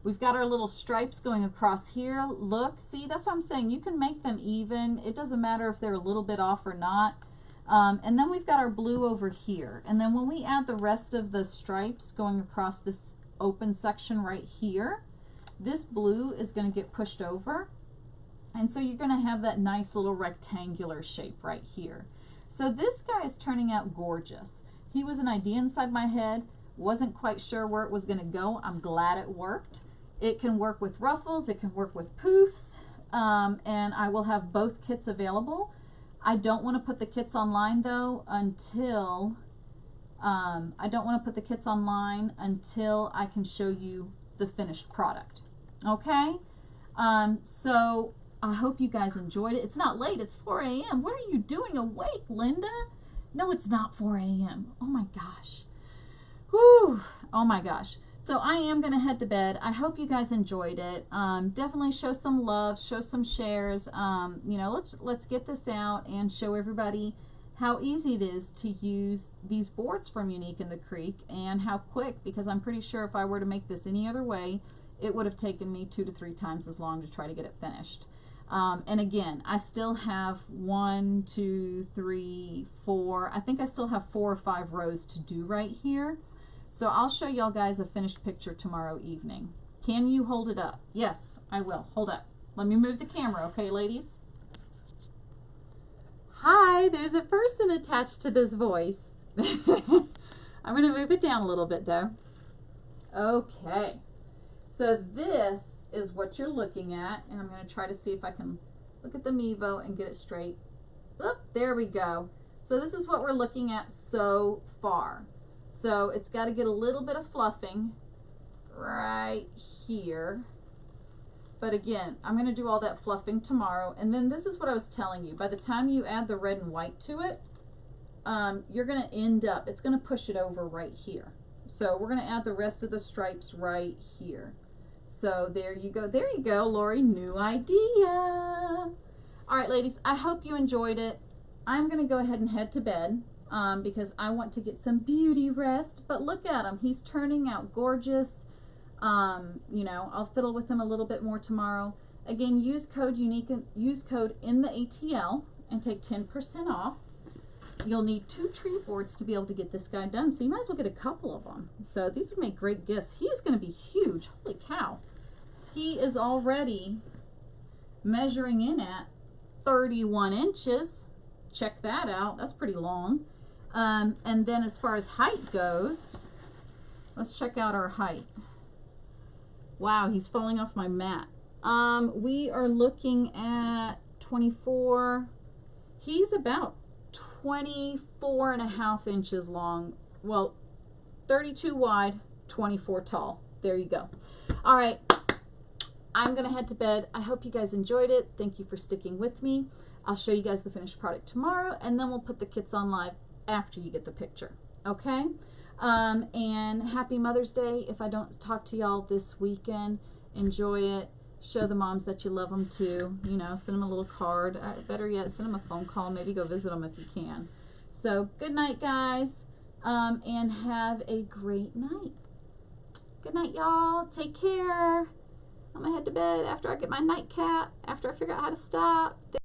We've got our little stripes going across here. Look, see, that's what I'm saying. You can make them even. It doesn't matter if they're a little bit off or not. And then we've got our blue over here. And then when we add the rest of the stripes going across this open section right here, this blue is going to get pushed over. And so you're going to have that nice little rectangular shape right here. So this guy is turning out gorgeous. He was an idea inside my head. Wasn't quite sure where it was going to go. I'm glad it worked. It can work with ruffles. It can work with poofs. And I will have both kits available. I don't want to put the kits online though until I can show you the finished product. Okay? So I hope you guys enjoyed it. It's not late. It's 4 a.m. What are you doing awake, Linda? No, it's not 4 a.m. Oh my gosh. Whew. Oh my gosh. So I am going to head to bed. I hope you guys enjoyed it. Definitely show some love, show some shares. You know, let's get this out and show everybody how easy it is to use these boards from Unique in the Creek and how quick, because I'm pretty sure if I were to make this any other way, it would have taken me 2 to 3 times as long to try to get it finished. And again, I still have 1, 2, 3, 4. I think I still have 4 or 5 rows to do right here. So I'll show y'all guys a finished picture tomorrow evening. Can you hold it up? Yes, I will. Hold up. Let me move the camera, okay, ladies? Hi, there's a person attached to this voice. I'm going to move it down a little bit, though. Okay. So this is what you're looking at, and I'm going to try to see if I can look at the Mevo and get it straight. Oop, there we go. So this is what we're looking at so far. So it's got to get a little bit of fluffing right here. But again, I'm going to do all that fluffing tomorrow. And then this is what I was telling you. By the time you add the red and white to it, you're going to end up, it's going to push it over right here. So we're going to add the rest of the stripes right here. So there you go. There you go, Lori. New idea. All right, ladies, I hope you enjoyed it. I'm going to go ahead and head to bed. Because I want to get some beauty rest. But look at him. He's turning out gorgeous. You know, I'll fiddle with him a little bit more tomorrow. Again, use code UNIQUE, use code in the ATL and take 10% off. you'll need 2 tree boards to be able to get this guy done. So you might as well get a couple of them. So these would make great gifts. He's going to be huge. Holy cow. He is already measuring in at 31 inches. Check that out. That's pretty long. And then as far as height goes, let's check out our height. Wow, he's falling off my mat. We are looking at 24. He's about 24.5 inches long. Well, 32 wide, 24 tall. There you go. All right. I'm going to head to bed. I hope you guys enjoyed it. Thank you for sticking with me. I'll show you guys the finished product tomorrow, and then we'll put the kits on live after you get the picture. Okay? And happy Mother's Day. If I don't talk to y'all this weekend, enjoy it. Show the moms that you love them too. You know, send them a little card. Better yet, send them a phone call. Maybe go visit them if you can. So, good night, guys, and have a great night. Good night, y'all. Take care. I'm going to head to bed after I get my nightcap, after I figure out how to stop.